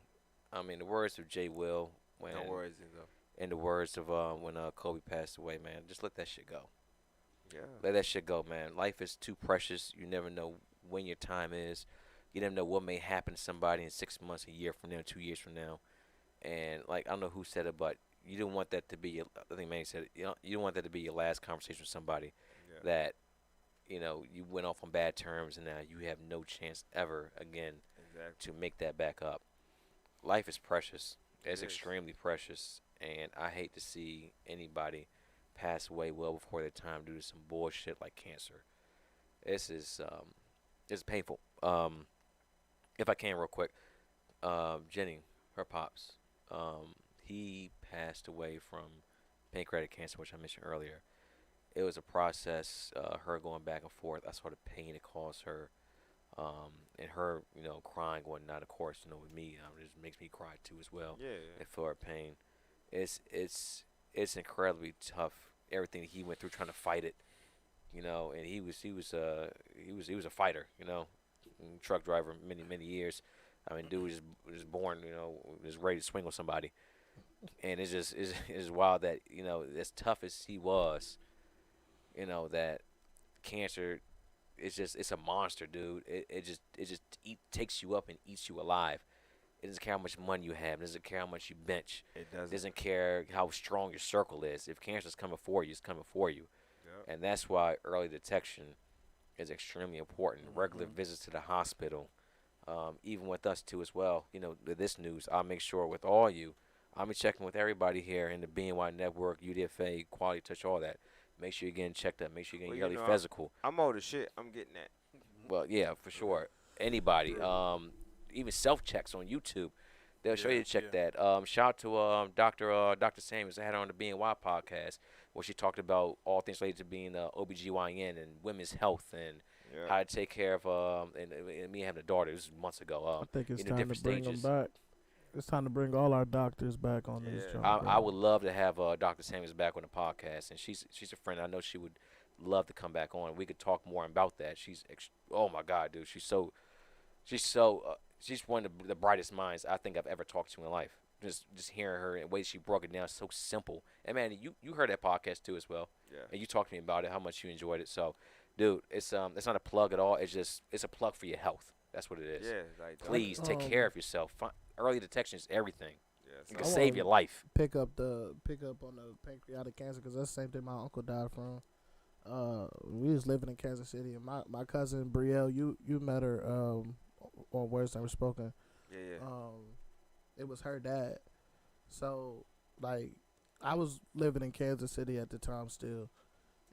I mean, the words of Jay Will, when No worries, though. in the words of when Kobe passed away, man, just let that shit go. Yeah. Let that shit go, man. Life is too precious. You never know when your time is. You never know what may happen to somebody in 6 months, a year from now, 2 years from now. And like, I don't know who said it, but you don't want that to be. I think Manny said it. You don't want that to be your last conversation with somebody Yeah. that you went off on bad terms, and now you have no chance ever again Exactly. to make that back up. Life is precious. It's is. extremely precious, and I hate to see anybody pass away well before their time due to some bullshit like cancer. This is it's painful. If I can, real quick, Jenny, her pops, he passed away from pancreatic cancer, which I mentioned earlier. It was a process, her going back and forth. I saw the pain it caused her, and her, crying and whatnot. Of course, with me, it just makes me cry too as well. Yeah. And feel her pain. It's incredibly tough. Everything he went through trying to fight it, and he was a fighter, truck driver many years. I mean, dude was born, was ready to swing on somebody, and it's wild that as tough as he was, that cancer, it's a monster, dude. It takes you up and eats you alive. It doesn't care how much money you have. It doesn't care how much you bench. It It doesn't. doesn't care how strong your circle is. If cancer's coming for you, it's coming for you. Yep. And that's why early detection is extremely important. Regular visits to the hospital, even with us too as well. You know, this news, I'll make sure with all you, I'll be checking with everybody here in the BNY network, UDFA, quality touch, all that. Make sure you're getting checked up. Make sure you're Well, getting you yearly know, physical. I'm old as shit. I'm getting that. Well, yeah, for sure. Anybody, even self checks on YouTube, they'll show you to check that. Shout out to Dr. Samuels. I had her on the BNY podcast where she talked about all things related to being OBGYN and women's health and Yeah. how to take care of and me having a daughter. This was months ago. I think it's you know, time to different bring stages. them back. It's time to bring all our doctors back on these Yeah. joints, bro. I would love to have Dr. Samuels back on the podcast, and she's a friend. I know she would love to come back on. We could talk more about that. Oh my God, dude, she's one of the brightest minds I think I've ever talked to in life. Just hearing her and the way she broke it down, so simple. And man, you heard that podcast too as well, Yeah. and you talked to me about it, how much you enjoyed it. So, dude, it's not a plug at all. It's a plug for your health. That's what it is. Yeah. Like Please take care of yourself. Early detection is everything. Yeah. It So can I save want- your life. pick up on the pancreatic cancer because that's the same thing my uncle died from. We was living in Kansas City, and my cousin Brielle, you met her on Words Never Spoken. yeah. It was her dad. So like I was living in Kansas City at the time still,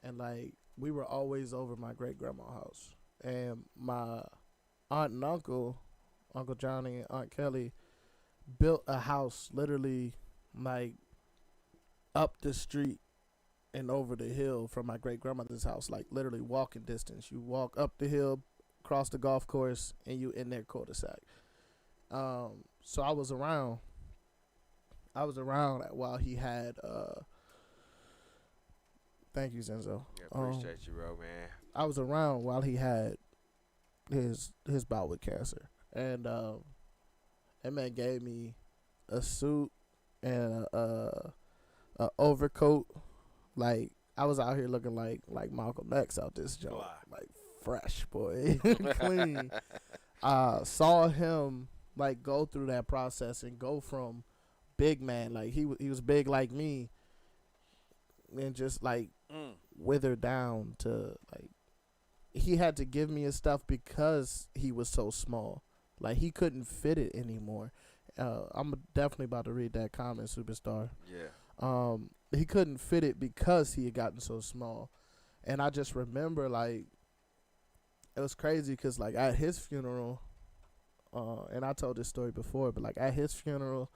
and like we were always over my great grandma's house, and my aunt and Uncle Johnny and Aunt Kelly built a house literally like up the street and over the hill from my great grandmother's house, like literally walking distance. You walk up the hill, cross the golf course, and you in their cul-de-sac. So I was around while he had thank you, Zenzo. Yeah. Appreciate you, bro, man. I was around while he had his bout with cancer, and that man gave me a suit and a overcoat. Like I was out here looking like Malcolm X out this joint, Fly. like fresh boy, clean. Saw him like go through that process and go from big man, like he was big like me, and just like withered down to like he had to give me his stuff because he was so small. Like he couldn't fit it anymore. I'm definitely about to read that comment, Superstar. Yeah. He couldn't fit it because he had gotten so small, and I just remember like it was crazy because like at his funeral, and I told this story before, but like at his funeral,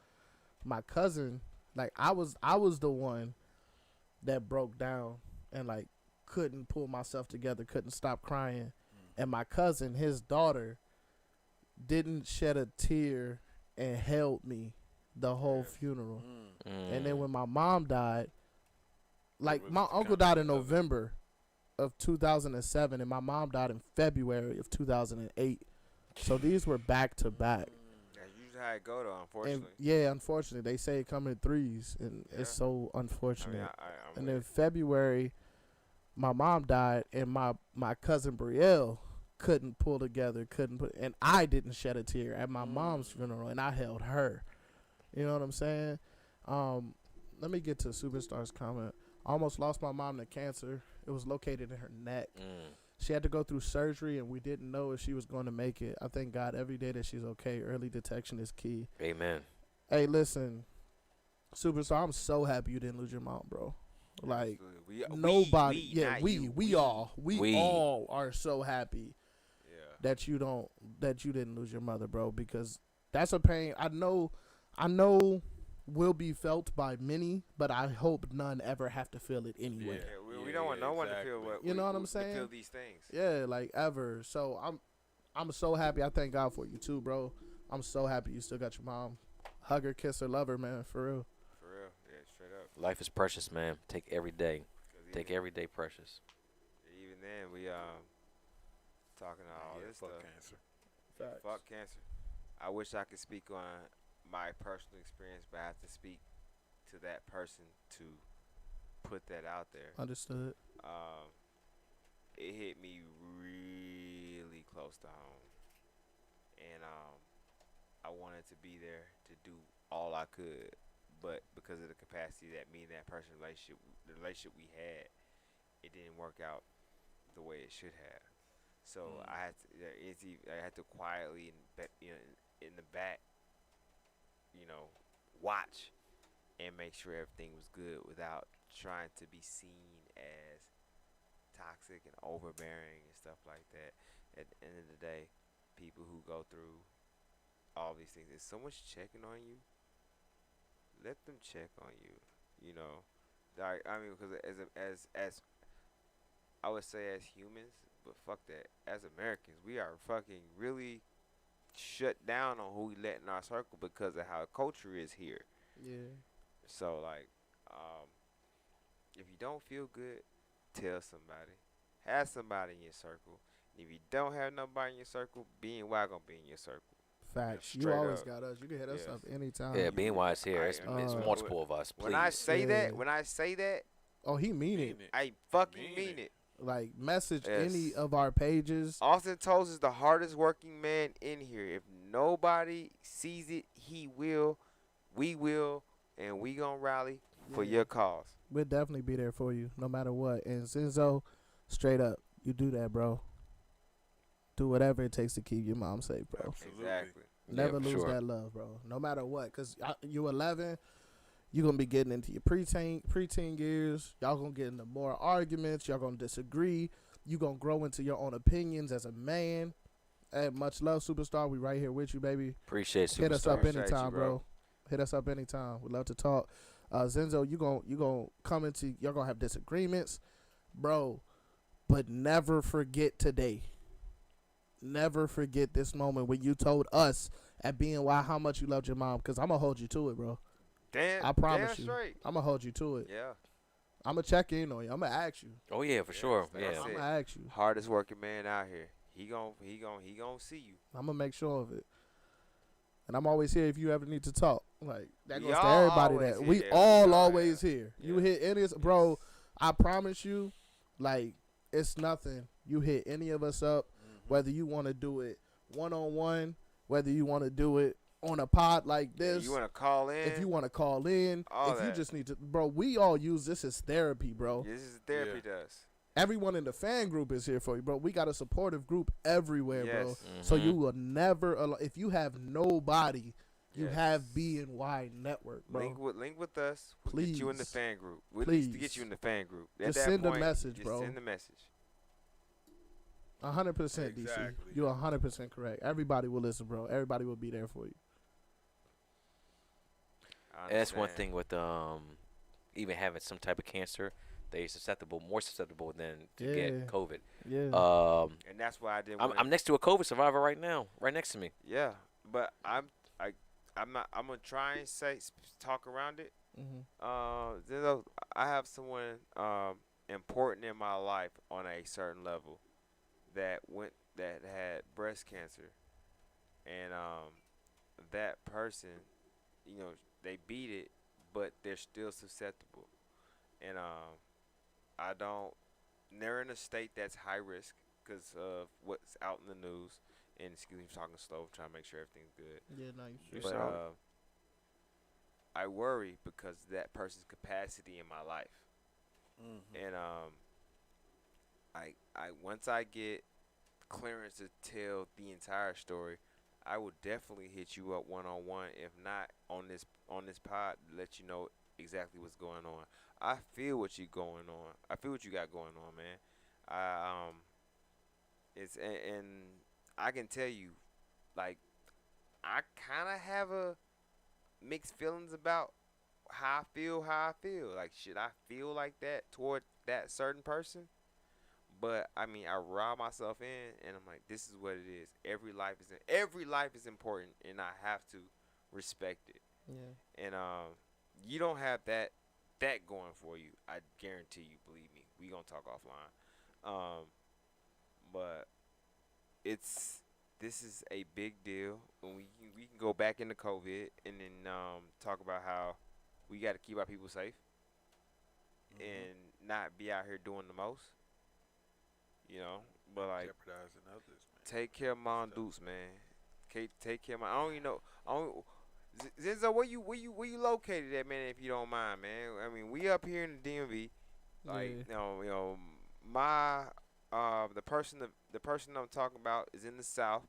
my cousin, like I was the one that broke down and like couldn't pull myself together, couldn't stop crying, and my cousin, his daughter, didn't shed a tear and held me the whole funeral. And then when my mom died, like was my kind uncle of died in another- November of 2007 and my mom died in February of 2008. So these were back to back. That's usually how it go though. And Unfortunately. yeah, unfortunately, they say it come in threes, and Yeah. it's so I mean, unfortunate. I'm And with then it. February, my mom died, and my cousin Brielle couldn't pull together, and I didn't shed a tear at my mom's funeral, and I held her. You know what I'm saying? Let me get to Superstar's comment. I almost lost my mom to cancer. It was located in her neck. She had to go through surgery, and we didn't know if she was going to make it. I thank God every day that she's okay. Early detection is key. Amen. Hey, listen, Superstar, I'm so happy you didn't lose your mom, bro. Like, Absolutely. nobody, not you. we We. all are so happy Yeah. that you didn't lose your mother, bro, because that's a pain I know will be felt by many, but I hope none ever have to feel it anyway. Yeah, we don't want no one to feel what You know what I'm to saying? feel these things. Yeah, like ever. So I'm so happy. I thank God for you too, bro. I'm so happy you still got your mom. Hug her, kiss her, love her, man, for real. For real. Yeah, straight up. Life is precious, man. Take every day. 'Cause Take even, every day precious. even then, we talking all this fuck stuff. cancer. Facts. Fuck cancer. I wish I could speak on my personal experience, but I have to speak to that person to put that out there. Understood. It hit me really close to home, and I wanted to be there to do all I could, but because of the capacity that me and that person the relationship we had, it didn't work out the way it should have. So I had to, I had to quietly, in the back, watch and make sure everything was good without trying to be seen as toxic and overbearing and stuff like that. At the end of the day, people who go through all these things, if someone's checking on you, let them check on you. You know, like, I mean, because as I would say as humans, but fuck that. As Americans, we are fucking really shut down on who we let in our circle because of how culture is here. Yeah. So like, if you don't feel good, tell somebody. Have somebody in your circle. If you don't have nobody in your circle, being why gonna be in your circle. Facts. You straight always up. got us. You can hit us Yes. up anytime. Yeah, being wise here. It's Uh, multiple of us. Please. When I say Yeah. that, Oh, he mean it. I fucking mean it. Like, message Yes. any of our pages. Austin Toast is the hardest working man in here. If nobody sees it, he will, we will, and we gonna rally for Yeah. your cause. We'll definitely be there for you, no matter what. And Zenzo, straight up, you do that, bro. Do whatever it takes to keep your mom safe, bro. Absolutely. Exactly. Never for lose sure. that love, bro. No matter what, because you 11, you going to be getting into your preteen years. Y'all going to get into more arguments. Y'all going to disagree. You going to grow into your own opinions as a man. Hey, much love, Superstar. We right here with you, baby. Appreciate Hit us Superstar. up Appreciate anytime, you, bro. bro. Hit us up anytime. We'd love to talk. Zenzo, you gonna come into, y'all gonna have disagreements, bro, but never forget today. Never forget this moment when you told us at BNY how much you loved your mom, because I'm gonna hold you to it, bro. Damn, I promise damn you. straight. I'm gonna hold you to it. Yeah. I'm gonna check in on you. I'm gonna ask you. Oh yeah, for sure. that's Yeah. it. I'm gonna ask you. Hardest working man out here. He gon' see you. I'm gonna make sure of it. And I'm always here if you ever need to talk. Like, that goes to Y'all everybody. always That we here. all Y'all always here. here. You Yeah. hit any of us, bro. I promise you, like, it's nothing. You hit any of us up, whether you want to do it one-on-one, whether you want to do it on a pod like this. You want to call in? If you want to call in, All if you that. just need to, bro, we all use this as therapy, bro. This is therapy to us. Everyone in the fan group is here for you, bro. We got a supportive group everywhere, bro. Yes. So Mhm. you will never, if you have nobody, you Yes. have BNY Network, bro. Link with us. We'll get you in the Please. fan group. We'll at least Please. get you in the fan group. At Just that send a point, message, just bro. Send the message. 100% DC. Exactly. You're 100% correct. Everybody will listen, bro. Everybody will be there for you. I And that's one understand. thing with even having some type of cancer, they're more susceptible than to Yeah. get COVID. Yeah. And that's why I didn't. I'm next to a COVID survivor right now, right next to me. Yeah, but I'm not. I'm gonna try and talk around it. Mm-hmm. I have someone important in my life on a certain level that had breast cancer, and that person, they beat it, but they're still susceptible, and they're in a state that's high risk because of what's out in the news. And excuse me for talking slow, trying to make sure everything's good. Yeah, no, you But I worry because of that person's capacity in my life. And I once I get clearance to tell the entire story, I will definitely hit you up one-on-one. If not on this pod, to let you know exactly what's going on. I feel what you going on. I feel what you got going on, man. And I can tell you, like, I kind of have a mixed feelings about how I feel. Like, should I feel like that toward that certain person? But I mean, I rob myself in, and I'm like, this is what it is. Every life is important, and I have to respect it. Yeah. And you don't have that going for you. I guarantee you. Believe me, we gonna talk offline. But this is a big deal. When we can go back into COVID and then talk about how we got to keep our people safe and not be out here doing the most. But like Jeopardizing others, man. take care of Mom Dukes, man. Take care of I don't even know. Zenzo, where you located at, man? If you don't mind, man. I mean, we up here in the DMV. Like, Yeah. my the person I'm talking about is in the South,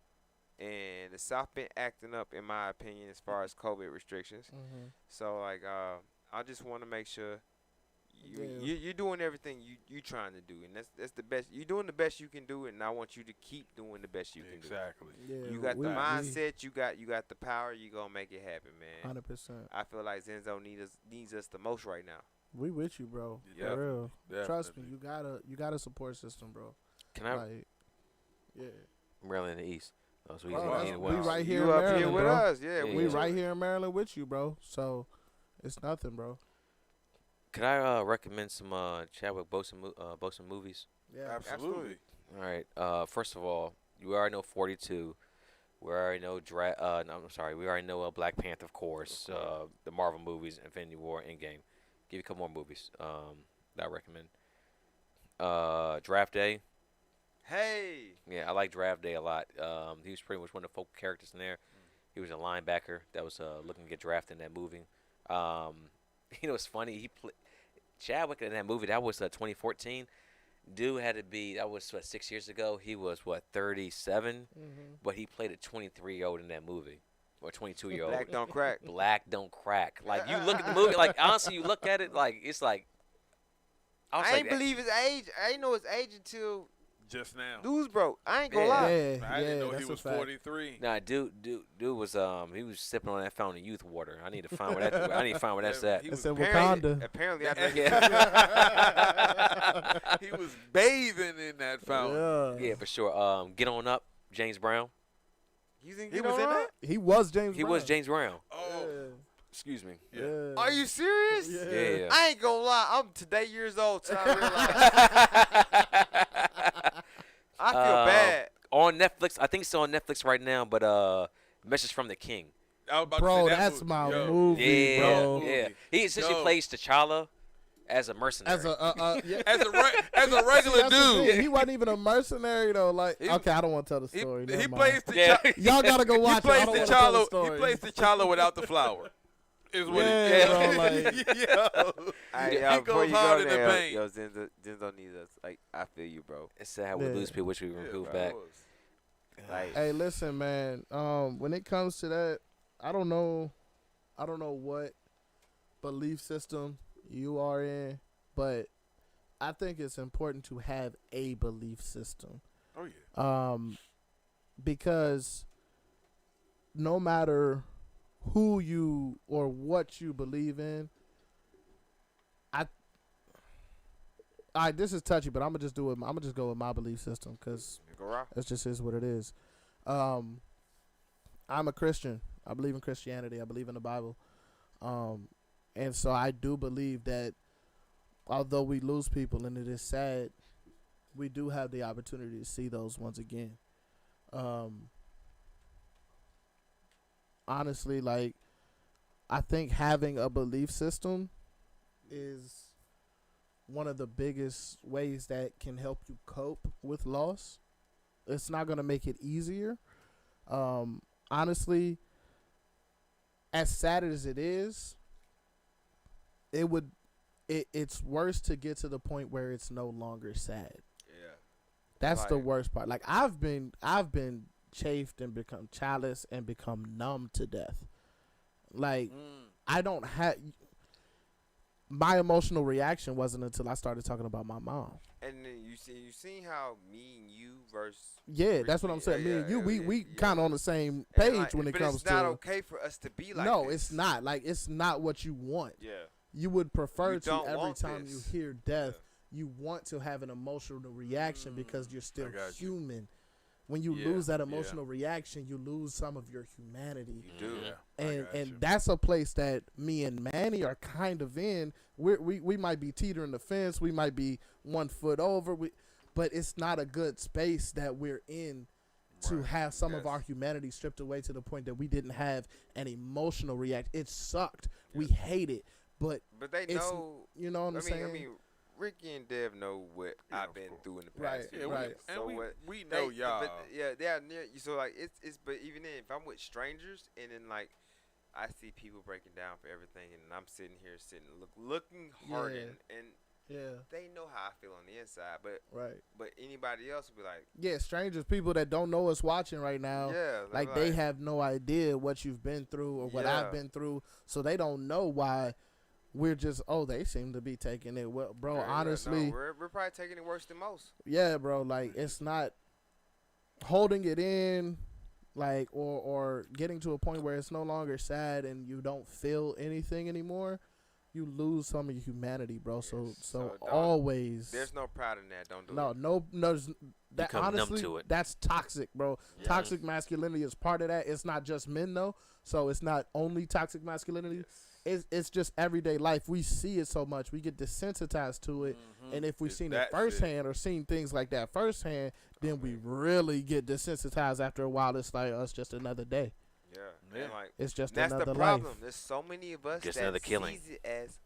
and the South been acting up, in my opinion, as far as COVID restrictions. Mm-hmm. So like, I just want to make sure Yeah. you're doing everything you trying to do, and that's the best. You're doing the best you can do, and I want you to keep doing the best you can do. Exactly. Yeah. You got we, the mindset, you got the power. You gonna make it happen, man. 100%. I feel like Zenzo needs us the most right now. We with you, bro. Yeah. For real. Trust me, Definitely. you got a support system, bro. Can I? Like, yeah. Maryland in the East. Oh, so he's Bro, in that's- the we West. right here You in up here Maryland, with bro. us, yeah. Yeah, We yeah. right here in Maryland with you, bro. So it's nothing, bro. Can I recommend some Chadwick Boseman movies? Yeah. Absolutely. All right. First of all, you already know 42. We already know no, I'm sorry. We already know Black Panther, of course. The Marvel movies, Infinity War, Endgame. Give you a couple more movies. That I recommend. Draft Day. Hey, Yeah, I like Draft Day a lot. He was pretty much one of the focal characters in there. He was a linebacker that was looking to get drafted in that movie. You know, it's funny. Chadwick in that movie. That was 2014. Dude had to be. That was 6 years ago. He was 37, Mm-hmm. but he played a 23-year-old in that movie, or 22-year-old. Black don't crack. Black don't crack. Like you look at the movie. Like honestly, you look at it. Like it's like. was I like, ain't believe his age. I ain't know his age until Just now. news broke. I ain't gonna Yeah. lie. Yeah. I didn't know that's he a was fact. 43. Nah, dude was he was sipping on that fountain youth water. I need to find where that. I need to find where that's at. He It's was in Apparently, Wakanda. apparently I drink he was bathing in that fountain. Yeah. Yeah, for sure. Get on up, James Brown. He's in, He was in that? He was James. He Brown. was James Brown. Oh, Excuse me. yeah. Yeah. Are you serious? Yeah. Yeah. I ain't gonna lie. I'm today years old till I realize. I feel bad. On Netflix, I think it's on Netflix right now. But Message from the King. I was about Bro, to say that that's movie. my Yo. movie, Yeah, bro. yeah. He essentially Yo. plays T'Challa as a mercenary. As a yeah. As a regular That's the dude. thing. He wasn't even a mercenary though. Like, He- okay, I don't want to tell the He, story. he Never plays mind. Yeah. T'Challa. Y'all gotta go He watch it. I plays don't wanna tell the T'Challa. He story. plays T'Challa without the flower. Is what Yeah, bro, he like- Hey, He before goes you hard go in the there, paint. Yo, Zenzo needs us. Like, I feel you, bro. It's sad we Yeah. lose people, which we remove bro. back. Like, Hey, listen, man. When it comes to that, I don't know what belief system you are in, but I think it's important to have a belief system. Oh yeah. Because no matter who you or what you believe in, this is touchy, but I'm gonna just do it. I'm gonna just go with my belief system because go rock. that just is what it is. I'm a Christian. I believe in Christianity. I believe in the Bible. And so I do believe that although we lose people and it is sad, we do have the opportunity to see those once again. Honestly, like, I think having a belief system is one of the biggest ways that can help you cope with loss. It's not going to make it easier. Honestly, as sad as it is, it's worse to get to the point where it's no longer sad. Yeah. That's the Like- worst part. Like I've been chafed and become callous and become numb to death. Like I don't have my emotional reaction wasn't until I started talking about my mom. And then you seen how me and you versus. Yeah, that's what I'm saying. Me and you, we kind of on the same and page like, when it but comes it's not to. okay for us to be like No, this. it's not. Like it's not what you want. Yeah. You would prefer You to don't every want time this. you hear death, you want to have an emotional reaction because you're still got you. human. When you Yeah, lose that yeah. emotional reaction, you lose some of your humanity. You do. Yeah. I got you. And that's a place that me and Manny are kind of in. We might be teetering the fence. We might be 1 foot over. But it's not a good space that we're in to Right. have some of Yes. our humanity stripped away to the point that we didn't have an emotional reaction. It sucked. We hate it. But But they it's, know. you know what I'm saying? I mean, Ricky and Dev know what Yeah, I've of been course. through in the Right, past. few Yeah, right. years. and So we what? we know y'all. But yeah, they are near you. So like it's but even then, if I'm with strangers and then like I see people breaking down for everything, and I'm sitting here looking hardened, and Yeah. They know how I feel on the inside, Right. but anybody else would be like, Yeah, strangers, people that don't know us watching right now, yeah, like they have no idea what you've been through or what I've Yeah. been through, so they don't know why we're just, oh, they seem to be taking it well, bro. yeah, Honestly, no, we're probably taking it worse than most. yeah, bro. Like it's not holding it in, like or getting to a point where it's no longer sad and you don't feel anything anymore. You lose some of your humanity, bro. So Yes. So don't- always. There's no pride in that. Don't do No, it. no, that Become numb honestly, to it. that's toxic, bro. Yeah. Toxic masculinity is part of that. It's not just men though, so it's not only toxic masculinity. Yes. It's just everyday life. We see it so much, we get desensitized to it, and if we've It's seen it that shit. firsthand or seen things like that firsthand, then we really get desensitized. After a while, it's like, oh, it's just another day. Yeah. Yeah. And like It's just that's another the problem. life. There's so many of us Just that another killing. sees it as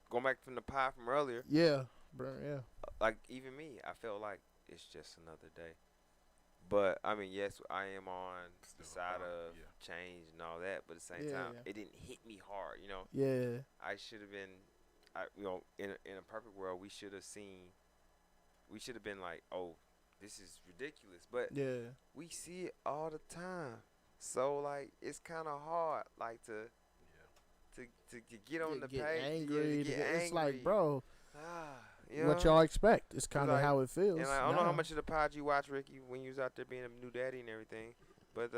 going back from the pie from earlier. Yeah, bro. Yeah, Like even me, I felt like it's just another day. But I mean, yes, I am on the Still a side problem, of yeah. change and all that. But at the same Yeah, time, yeah. it didn't hit me hard. You know, yeah, I should have been, in a perfect world, we should have been like, oh, this is ridiculous. But yeah. we see it all the time. So like, it's kind of hard, like to get on the Get page, angry. to get angry. It's like, bro, You what know? y'all expect? It's kind of like- how it feels. And like, I don't know how now. much of the pod you watch, Ricky, when you was out there being a new daddy and everything. But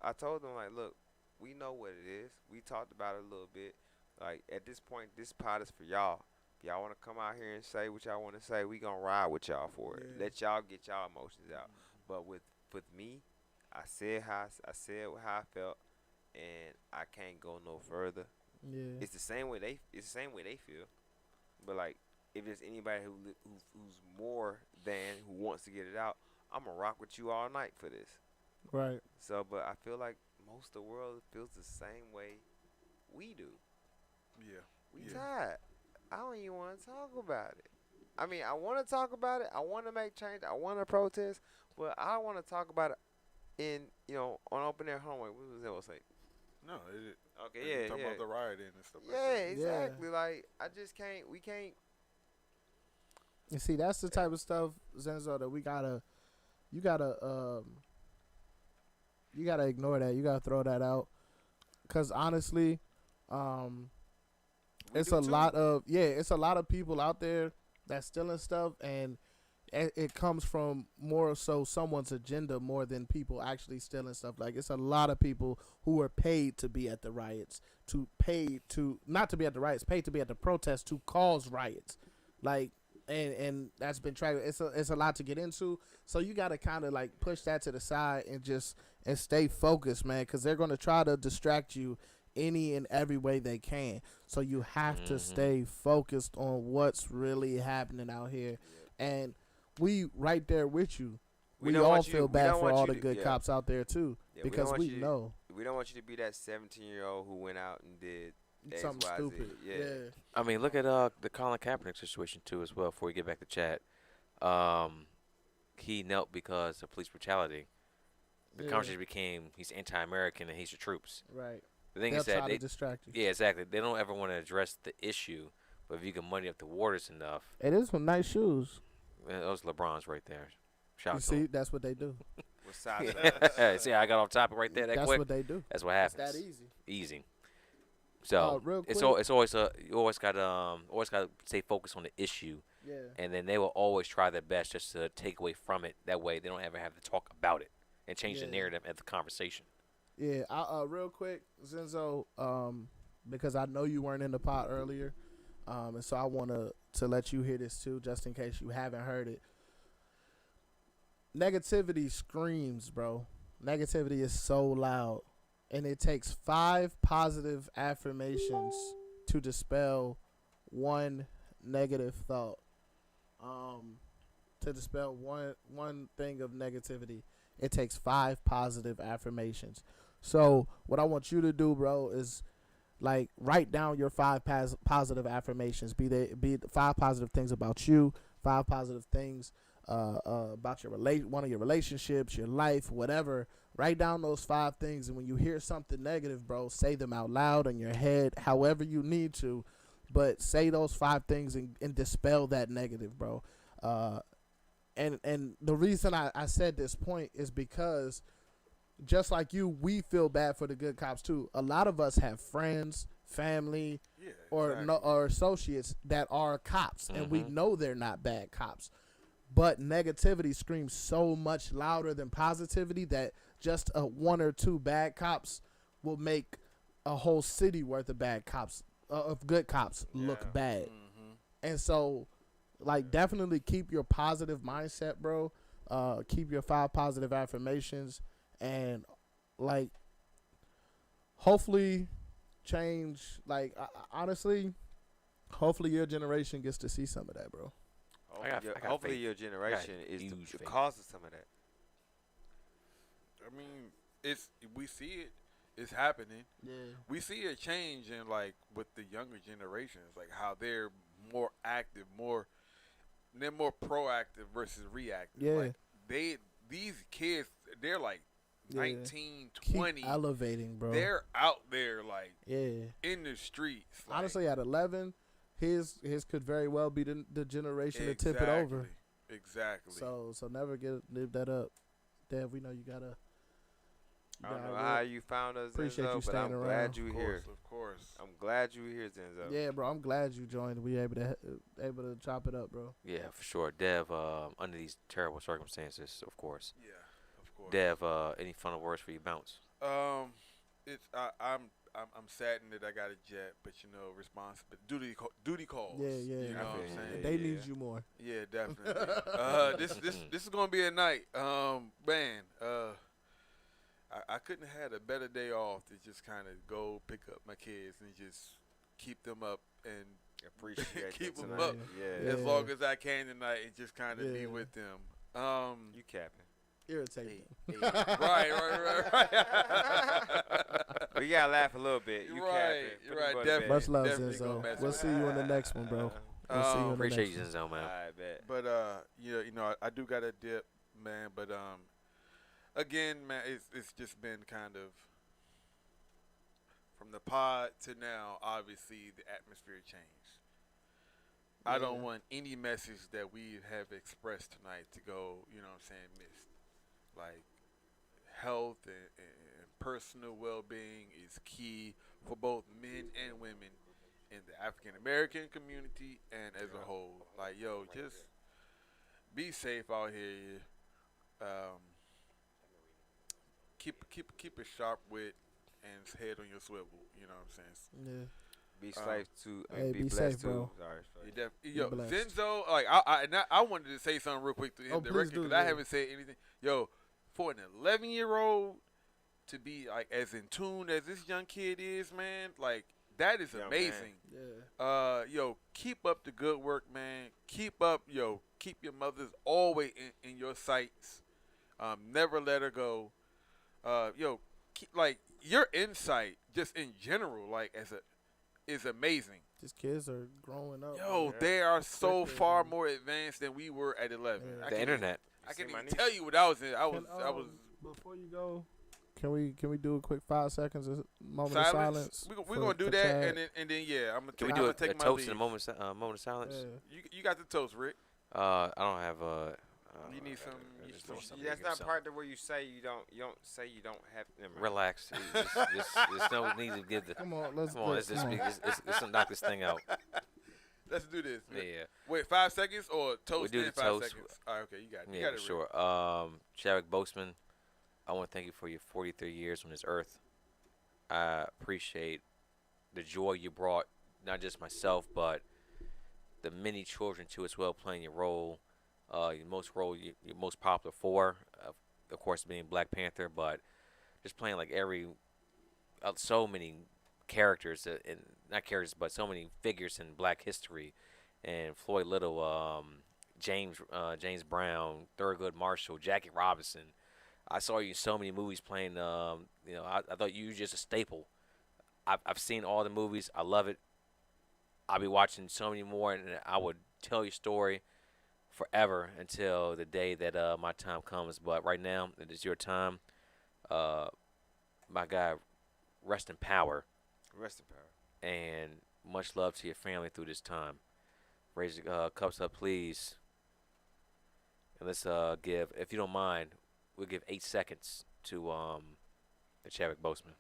I told them like, look, we know what it is. We talked about it a little bit. Like at this point, this pod is for y'all. If y'all want to come out here and say what y'all want to say, we gonna ride with y'all for it. Yeah. Let y'all get y'all emotions out. But with me, I said how I felt, and I can't go no further. Yeah. It's the same way they feel. But like, if there's anybody who's more than who wants to get it out, I'm gonna rock with you all night for this. Right. So, but I feel like most of the world feels the same way we do. Yeah. We Yeah. tired. I don't even want to talk about it. I mean, I want to talk about it. I want to make change. I want to protest, but I want to talk about it on open air homework. What was that? Was like, No, it, okay, you yeah, talking yeah. about the rioting and stuff like Yeah, that. exactly. Like, I just can't. We can't. You see, that's the type of stuff, Zenzo, that you gotta ignore that. You gotta throw that out. Cause honestly, We it's do a too. lot of people out there that's stealing stuff, and it comes from more so someone's agenda more than people actually stealing stuff. Like it's a lot of people who are paid to be at the riots, paid to be at the protests to cause riots, like. And that's been tracked. It's a lot to get into. So you got to kind of like push that to the side and stay focused, man, because they're going to try to distract you any and every way they can. So you have to stay focused on what's really happening out here. And we right there with you. We don't all want you- feel we bad don't for want all you the to- good yeah. cops out there too, Yeah, because we we don't want you know We don't want you to be that 17-year-old who went out and did X, something Y, Z. stupid. Yeah. I mean, look at the Colin Kaepernick situation too, as well. Before we get back to Chad, he knelt because of police brutality. The Yeah. conversation became he's anti-American and hates the troops. Right. The thing They'll is that try they, to distract you. yeah, exactly. They don't ever want to address the issue, but if you can muddy up the waters enough, It is some nice shoes. those LeBrons right there. Shout You out to see, 'em. that's what they do. What size of that? See, I got off topic right there. That That's quick. what they do. That's what It's happens. that easy. Easy. So real it's quick. always you always got to stay focused on the issue, Yeah. and then they will always try their best just to take away from it. That way, they don't ever have to talk about it and change the Yeah. narrative of the conversation. Yeah, real quick, Zenzo, because I know you weren't in the pot earlier, and so I want to let you hear this too, just in case you haven't heard it. Negativity screams, bro. Negativity is so loud, and it takes 5 positive affirmations to dispel one negative thought. To dispel one thing of negativity, it takes 5 positive affirmations. So what I want you to do, bro, is like write down your 5 positive affirmations. Be the 5 positive things about you, 5 positive things about your one of your relationships, your life, whatever. Write down those 5 things, and when you hear something negative, bro, say them out loud in your head, however you need to. but say those 5 things and dispel that negative, bro. And the reason I said this point is because just like you, we feel bad for the good cops too. A lot of us have friends, family, Yeah, or exactly. or associates that are cops, and we Mhm. know they're not bad cops. But negativity screams so much louder than positivity that just a 1 or 2 bad cops will make a whole city worth of bad cops of good cops look Yeah. bad. Mm-hmm. And so, like, definitely keep your positive mindset, bro. Keep your 5 positive affirmations, and like, hopefully, change. Like, honestly, hopefully your generation gets to see some of that, bro. I got Hopefully faith. your generation is huge the faith. cause of some of that. I mean, we see it. It's happening. Yeah. We see a change in like with the younger generations, like how they're more active, they're more proactive versus reactive. Yeah. Like these kids, they're like Yeah. 19, Keep 20. elevating, bro. They're out there like Yeah. in the streets. Like, Honestly, at 11, his could very well be the generation to tip it over. Exactly. So never live that up. Dev, we know you gotta. I don't know how you found us, appreciate Zenzo, you but staying I'm around. glad you of here. course. I'm glad you here, Zenzo. Yeah, bro. I'm glad you joined. We able to chop it up, bro. Yeah, for sure. Dev, under these terrible circumstances, of course. Yeah, of course. Dev, any final words for you, bounce? I'm saddened that I got a jet, but you know, duty calls. Yeah. You know what I'm Yeah. saying? They Yeah. need you more. Yeah, definitely. This is gonna be a night. Man, I couldn't have had a better day off to just kind of go pick up my kids and just keep them up and Appreciate Keep that 'em tonight. up. Yeah. as long as I can tonight and just kind of Yeah. be with them. You capping. Irritate Hey, them. right. We gotta laugh a little bit. You You're right, capping. you're Put right, them on definitely. the Much love, Definitely gonna Zenzo. mess We'll with see you in the next one, bro. We'll see you in the Appreciate next you, one. Zenzo, man. I bet. But you know, I do got a dip, man. But again, man, it's just been kind of from the pod to now. Obviously, the atmosphere changed. I don't Yeah. want any message that we have expressed tonight to go, you know what I'm saying, missed. Like, health and personal well-being is key for both men and women in the African American community and as a whole. Like, yo, just be safe out here. Keep a sharp wit and head on your swivel. You know what I'm saying? Yeah. Be safe too. Hey, be be blessed safe, bro. too. Sorry. Be Yo, blessed. Zenzo, like I wanted to say something real quick to end Oh, the please record do, because I yeah. haven't said anything. Yo, for an 11-year-old to be like as in tune as this young kid is, man, like that is Young amazing. Yeah. Yo, keep up the good work, man. Keep your mothers always in your sights. Never let her go. Like your insight, just in general, like is amazing. These kids are growing up. Yo, Yeah. they are so Quicker far than- more advanced than we were at 11. Yeah. I The can't internet. I You can't see my even niece? tell you what I was in. I Can, was before you go, can we do a quick 5 seconds of moment silence. of silence? We're gonna do that, and then yeah, I'm Can we gonna do take a my toast leave. and a moment of silence? Yeah. You got the toast, Rick. I don't have You need some. just some- throw something That's here, not something. part of where you say you don't say you don't have. Never mind. Relax. There's no need to give the. Come on, let's Come on, let's just let's knock this thing out. Let's do this. Yeah, Wait, 5 seconds or toast do in the 5 toast. seconds? All right, okay, you got it. You yeah, got for it, Rick. sure. Chadwick Boseman, I want to thank you for your 43 years on this earth. I appreciate the joy you brought, not just myself, but the many children too as well, playing your role. Your most popular for, of course, being Black Panther, but just playing like so many characters, and not characters, but so many figures in Black history, and Floyd Little, James Brown, Thurgood Marshall, Jackie Robinson. I saw you in so many movies playing. I thought you were just a staple. I've seen all the movies. I love it. I'll be watching so many more, and I would tell your story forever until the day that my time comes. But right now, it is your time. My guy, rest in power. Rest in power. And Much love to your family through this time. Raise your cups up, please. And let's give, if you don't mind, we'll give 8 seconds to the Chadwick Boseman.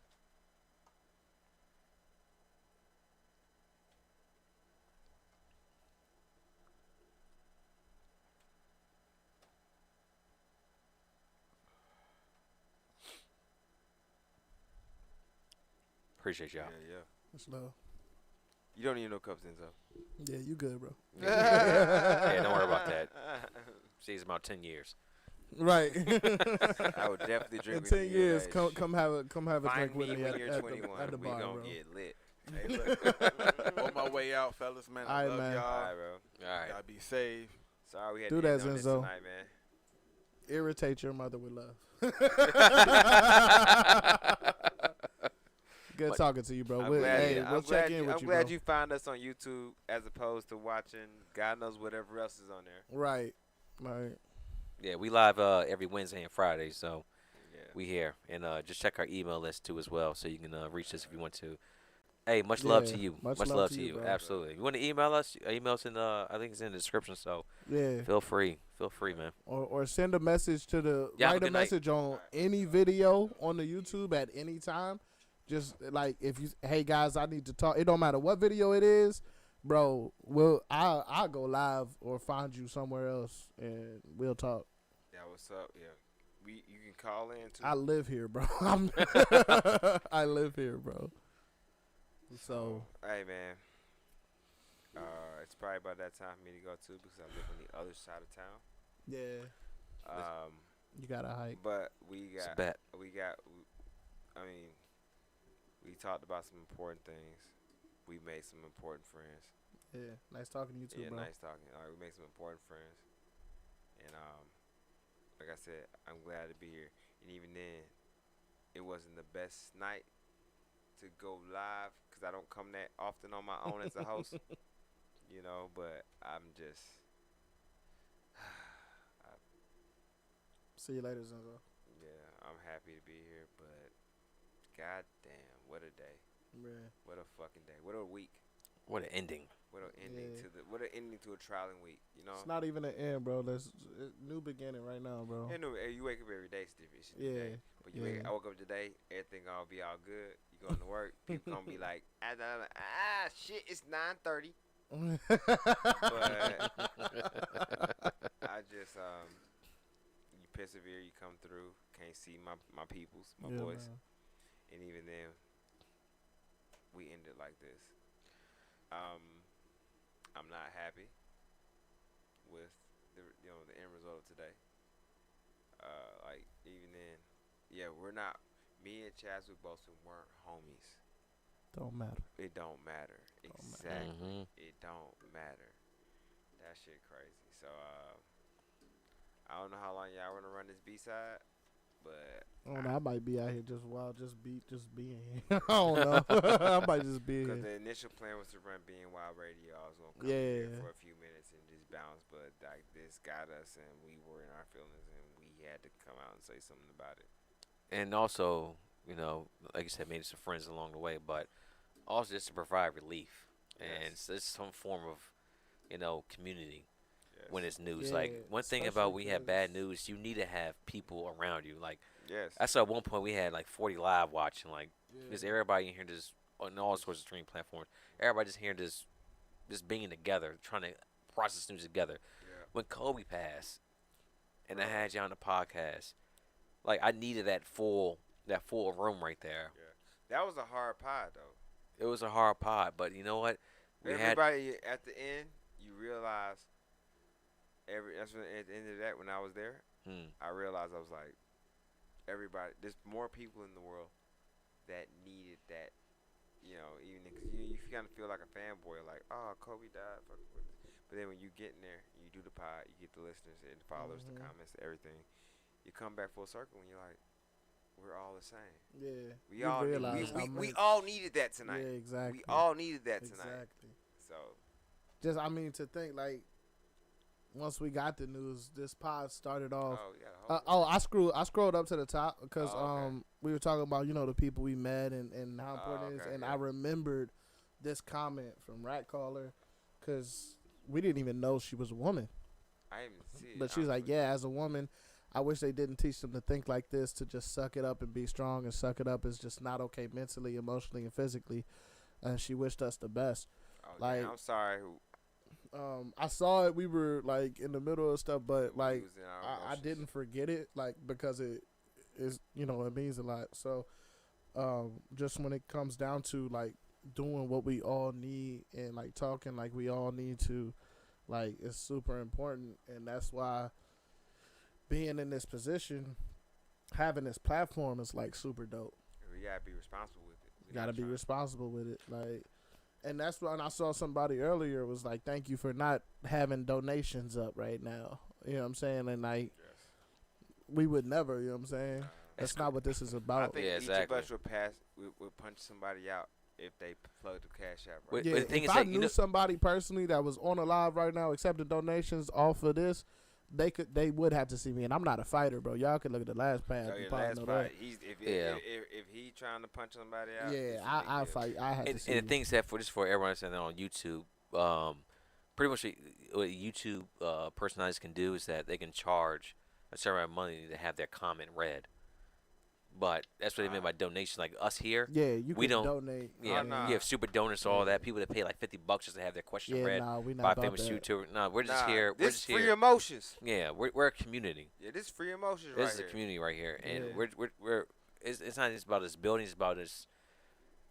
Appreciate y'all. Yeah, yeah. Much love. You don't need no cups, Enzo. Yeah, you good, bro. Yeah, don't worry about that. See, it's about 10 years. Right. I would definitely drink In with 10 you. years, Like, come have a find drink with me me when at, you're at 21. the, at the We bar, gonna bro. get lit. Hey, look. On my way out, fellas, man. I All right, love man. y'all. All right, bro. All right. Y'all be safe. Sorry we had Do to that, end on this Zenzo. tonight, man. Irritate your mother with love. Good But- talking to you, bro. I'm We'll, glad, hey, you- we'll I'm check glad, in you, with I'm you, glad bro. you found us on YouTube as opposed to watching God knows whatever else is on there. Right. Right. Yeah, we live every Wednesday and Friday, so Yeah. we here. And just check our email list too as well, so you can reach us if you want to. Hey, much love to Yeah, you. much Much love love to to you, you. bro. Absolutely. You want to email us? Email us in I think it's in the description. So Yeah. feel free. Feel free, man. Or send a message to the Yeah, have a write a good night. message on any video on the YouTube at any time. Just like if you, hey guys, I need to talk. It don't matter what video it is, bro. I'll go live or find you somewhere else and we'll talk. Yeah, what's up? Yeah. You can call in too. I live here, bro. I live here, bro. So Hey, man. It's probably about that time for me to go too because I live on the other side of town. yeah, you got to hike. But we It's a got, bet. I mean, we talked about some important things. We made some important friends. Yeah, nice talking to you too, Yeah, bro. nice talking. All right, we made some important friends. And like I said, I'm glad to be here. And even then, it wasn't the best night to go live because I don't come that often on my own as a host. You know, but I'm just. See you later, Zenzo. Yeah, I'm happy to be here, but god damn, what a day. Yeah. What a fucking day. What a week. What an ending. What an ending Yeah. what an ending to a trialing week, you know? It's not even an end, bro. That's new beginning right now, bro. Yeah, no, you wake up every day, Steve. It's a new Yeah. day. But you Yeah. I woke up today, everything gonna be all good. You going to work, people gonna be like, shit, it's 9:30. But I just you persevere, you come through, can't see my peoples, my Yeah, boys. man. And even then we ended like this. I'm not happy with the end result of today. Like even then, yeah, me and Chadwick Boseman weren't homies. Don't matter. It don't matter. Don't matter. Exactly. Mhm. It don't matter. That shit crazy. So I don't know how long y'all wanna run this B-side, but I don't know. I might be out here just being here. I don't know. I might just be because here. the initial plan was to run Being Wild Radio. I was gonna come Yeah. here for a few minutes and just bounce, but like this got us, and we were in our feelings, and we had to come out and say something about it. And also, like you said, made some friends along the way, but also just to provide relief and Yes. it's some form of, community Yes. when it's news. Yeah, Like one thing about especially when you have bad 'cause- news, you need to have people around you. Like Yes. I saw at one point we had like 40 live watching, like Yeah. because everybody in here just on all sorts of streaming platforms. Everybody just here just being together, trying to process news together. Yeah. When Kobe passed, and I had you on the podcast, like I needed that full room right there. That was a hard pod though. It was a hard pod, but you know what? We had Everybody at the end, you realize that's when at the end of that when I was there, I realized I was like, everybody. There's more people in the world that needed that. Even because you kind of feel like a fanboy, like, oh, Kobe died. Fuck with it. But then when you get in there, you do the pod, you get the listeners and the followers, the comments, everything. You come back full circle and you're like, we're all the same. Yeah. We You all realize how we much- all needed that tonight. Yeah, exactly. We all needed that tonight. Exactly. So Just to think like once we got the news, this pod started off. I scrolled up to the top because Oh, okay. we were talking about the people we met and how important it is, okay, and yeah. I remembered this comment from Rat Caller, because we didn't even know she was a woman. I didn't even see it. But she was like, yeah, as a woman, I wish they didn't teach them to think like this, to just suck it up and be strong, and suck it up is just not okay mentally, emotionally, and physically. And she wished us the best. Oh, like, damn, I'm sorry. I saw it. We were like in the middle of stuff, but We like was in our I emotions. didn't forget it, like because it is, it means a lot. So just when it comes down to like doing what we all need and like talking like we all need to, like it's super important, and that's why being in this position, having this platform is like super dope. We gotta be responsible with it. You gotta be responsible with it, like. And that's when I saw somebody earlier was like, thank you for not having donations up right now. You know what I'm saying? And like, we would never, you know what I'm saying? That's not what this is I about. think Yeah, each exactly. of us would punch somebody out if they plug the cash out. Right? Wait, Yeah, but the thing if is I that, knew somebody personally that was on a live right now accepting donations off of this, they would have to see me. And I'm not a fighter, bro. Y'all can look at the last Oh, pad. yeah, You probably last know fight. that. If he trying to punch somebody out, Yeah, it's a I big deal. fight. I have to and see the you. thing is that for everyone understanding on YouTube, pretty much what YouTube personalities can do is that they can charge a certain amount of money to have their comment read. But that's what they mean by donation. Like us here, Yeah, you we can don't- donate. yeah, nah. you have super donors, all Yeah. that. People that pay like $50 just to have their question Yeah, read nah, we not by a about famous that. YouTuber. No, we're just Nah, here. We're This just free here. emotions. Yeah, we're a community. Yeah, this free emotions This right is a here. community right here, and Yeah. we're it's not just about this building. It's about this.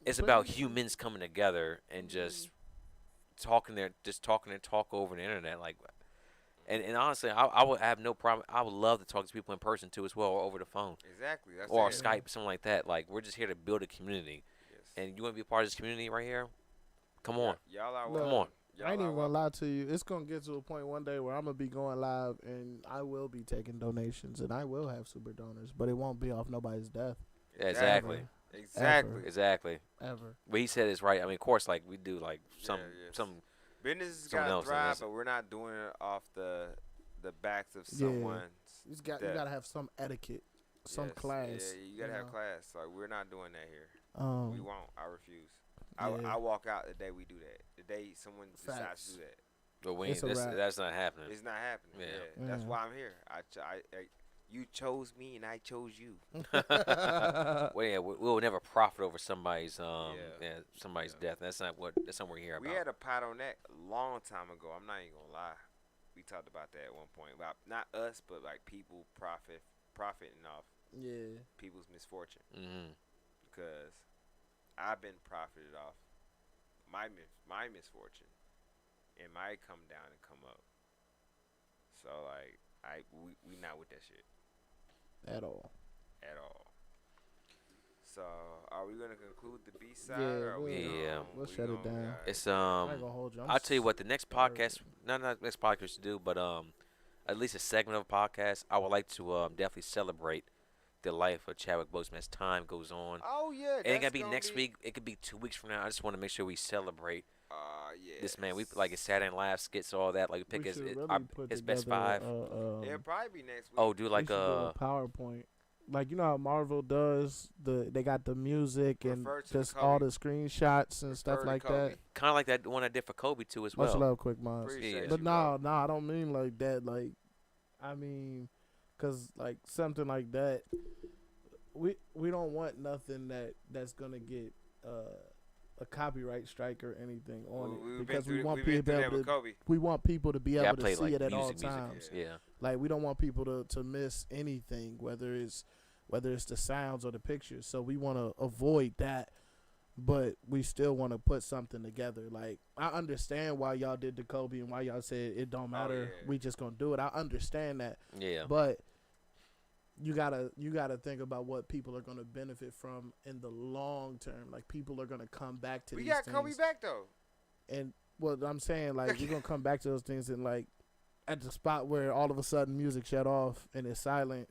It's about humans coming together and just talking their talk over the internet. Like, and honestly, I would have no problem. I would love to talk to people in person too as well, or over the phone, Exactly. That's or it. Skype, something like that. Like, we're just here to build a community, Yes. and you want to be a part of this community right here? Come on. Y'all are Look, welcome. Come on. Y'all I ain't are even gonna welcome. lie to you. It's gonna get to a point one day where I'm gonna be going live and I will be taking donations and I will have super donors, but it won't be off nobody's death. Yeah, exactly. Exactly. Exactly. Ever. What he said is right. I mean, of course, like we do, like some yes. some. Business has Someone got to else, and thrive, that's- but we're not doing it off the backs of Yeah. someone's. You death. gotta have some etiquette, some Yes, class. Yeah, you gotta you have know? class. Like we're not doing that here. We Um, won't. I refuse. yeah. I walk out the day we do that. The day someone decides Facts. to do that. But we It's ain't, a wrap. that's not happening. It's not happening. Yeah. Yeah. That's Yeah. why I'm here. You chose me and I chose you. Well, yeah, we'll never profit over somebody's somebody's Yeah. death. That's not what we're here We about. had a pot on that a long time ago. I'm not even gonna lie. We talked about that at one point. About not us, but like people profiting off yeah. people's misfortune. Mm-hmm. Because I've been profited off my misfortune. It might come down and come up. So like we not with that shit At all. at all. So are we gonna conclude the B side? Yeah, or are we we'll- Yeah. gonna- we'll we shut it gonna- down. alright. It's I ain't gonna hold you. I'll tell you what, the next starving. podcast, not next podcast to do, but at least a segment of a podcast, I would like to definitely celebrate the life of Chadwick Boseman as time goes on. Oh yeah, It ain't that's gotta be next week. It could be 2 weeks from now. I just want to make sure we celebrate Yeah. this man. We like his Saturday Night Live skits, all that. Like pick We his should really our, put his best together, five. It'll probably be next week. Oh, do like we should do a PowerPoint. Like you know how Marvel does they got the music and Refer to the just all Kobe. the screenshots and stuff Refer to like Kobe. that. kind of like that one I did for Kobe too as Much well. love, Quick Minds. Appreciate Yeah. But you, no, bro. I don't mean like that. Like, I mean, cause like something like that, we don't want nothing that's gonna get a copyright strike or anything on it because we want we've been people through that able with to Kobe. we want people to be Yeah, I able to played see like it at all music. times. Yeah. Like we don't want people to miss anything, whether it's the sounds or the pictures. So we want to avoid that, but we still want to put something together. Like I understand why y'all did the Kobe and why y'all said it don't matter. yeah. We just gonna do it. I understand that, Yeah. but you gotta think about what people are gonna benefit from in the long term. Like people are gonna come back to We these got things. Kobe back though. And what I'm saying, like, we're gonna come back to those things and like at the spot where all of a sudden music shut off and it's silent,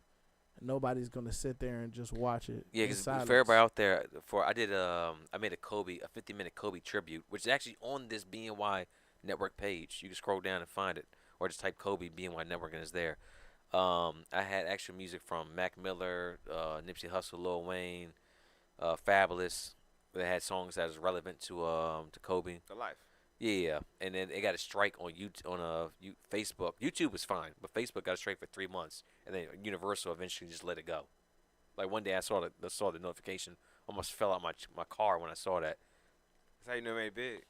nobody's gonna sit there and just watch it. Yeah, in because silence. for everybody out there, I made a 50-minute Kobe tribute, which is actually on this BNY Network page. You can scroll down and find it, or just type Kobe BNY Network and it's there. I had extra music from Mac Miller, Nipsey Hussle, Lil Wayne, Fabulous, They had songs that was relevant to Kobe. The life. Yeah, and then they got a strike on Facebook. YouTube was fine, but Facebook got a strike for 3 months, and then Universal eventually just let it go. Like one day I saw the notification, almost fell out my car when I saw that. That's how you know it made big.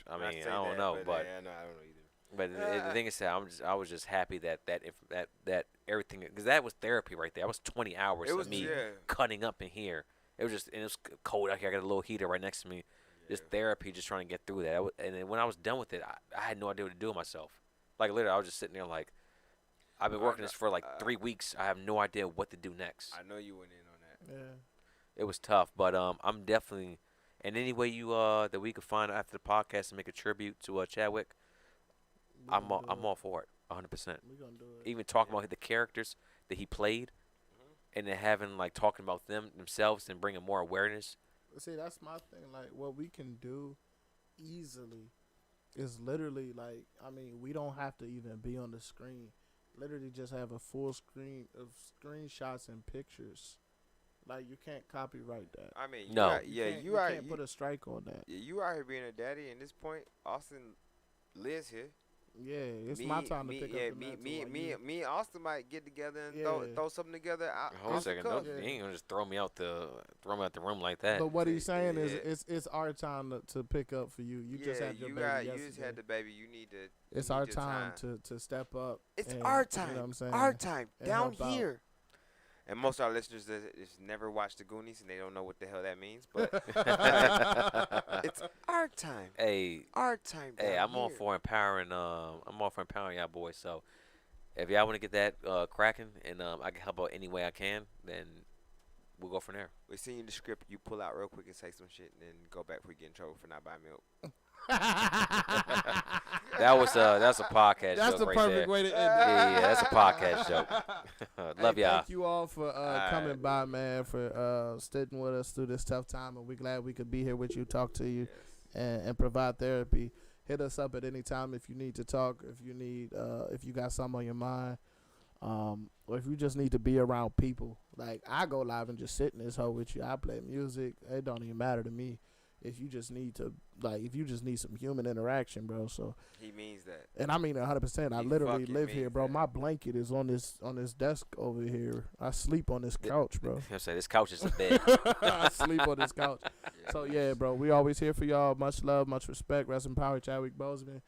I Not mean, say I don't that, know, but but yeah, no, I don't know either. but the thing is that I was just happy that everything, because that was therapy right there. That was 20 hours It was of me yeah. cutting up in here. It was just, and it was cold out here. I got a little heater right next to me. Just therapy, just trying to get through that. And then when I was done with it, I had no idea what to do with myself. Like literally, I was just sitting there like, I've been working this for like 3 weeks. I have no idea what to do next. I know you went in on that. Yeah. It was tough, but I'm definitely. And any way you that we could find after the podcast and make a tribute to Chadwick, I'm all for it, 100%. We gonna do it. Even talking about the characters that he played, and then having like talking about themselves and bringing more awareness. See, that's my thing. Like, what we can do easily is literally like, I mean, we don't have to even be on the screen. Literally, just have a full screen of screenshots and pictures. Like, you can't copyright that. I mean, No. you can't put a strike on that. You out here being a daddy. And this point, Austin lives here. Yeah, it's my time to pick up the mantle. Me and Austin might get together and Yeah. throw something together. Hold a Off the second, cuff. he ain't gonna just throw me out the room like that. But what he's saying Yeah. is, it's our time to pick up for you. You just had your baby yesterday. You just had the baby. You need to. It's you our need your time to step up. It's and, our time. You know what I'm saying? Our time And down help out. here. And most of our listeners that just never watched the Goonies and they don't know what the hell that means. But it's our time. Hey, Our time. hey, down I'm all here. for empowering. I'm all for empowering y'all boys. So, if y'all want to get that cracking, and I can help out any way I can, then we'll go from there. We seen you the script. You pull out real quick and say some shit, and then go back before you get in trouble for not buying milk. That's a podcast. That's joke the right perfect there. way to end it. Yeah, that's a podcast joke. Love Hey, y'all. Thank you all for coming by, man, for sitting with us through this tough time, and we're glad we could be here with you, talk to you, and provide therapy. Hit us up at any time if you need to talk, if you need, if you got something on your mind, or if you just need to be around people. Like, I go live and just sit in this hole with you. I play music. It don't even matter to me. If you just need some human interaction, bro. So He means that. and I mean 100%. I He literally fucking live here, means bro. that. My blanket is on this desk over here. I sleep on this couch, bro. I'm saying this couch is a bed. I sleep on this couch. So yeah, bro. We always here for y'all. Much love, much respect. Rest in power, Chadwick Boseman.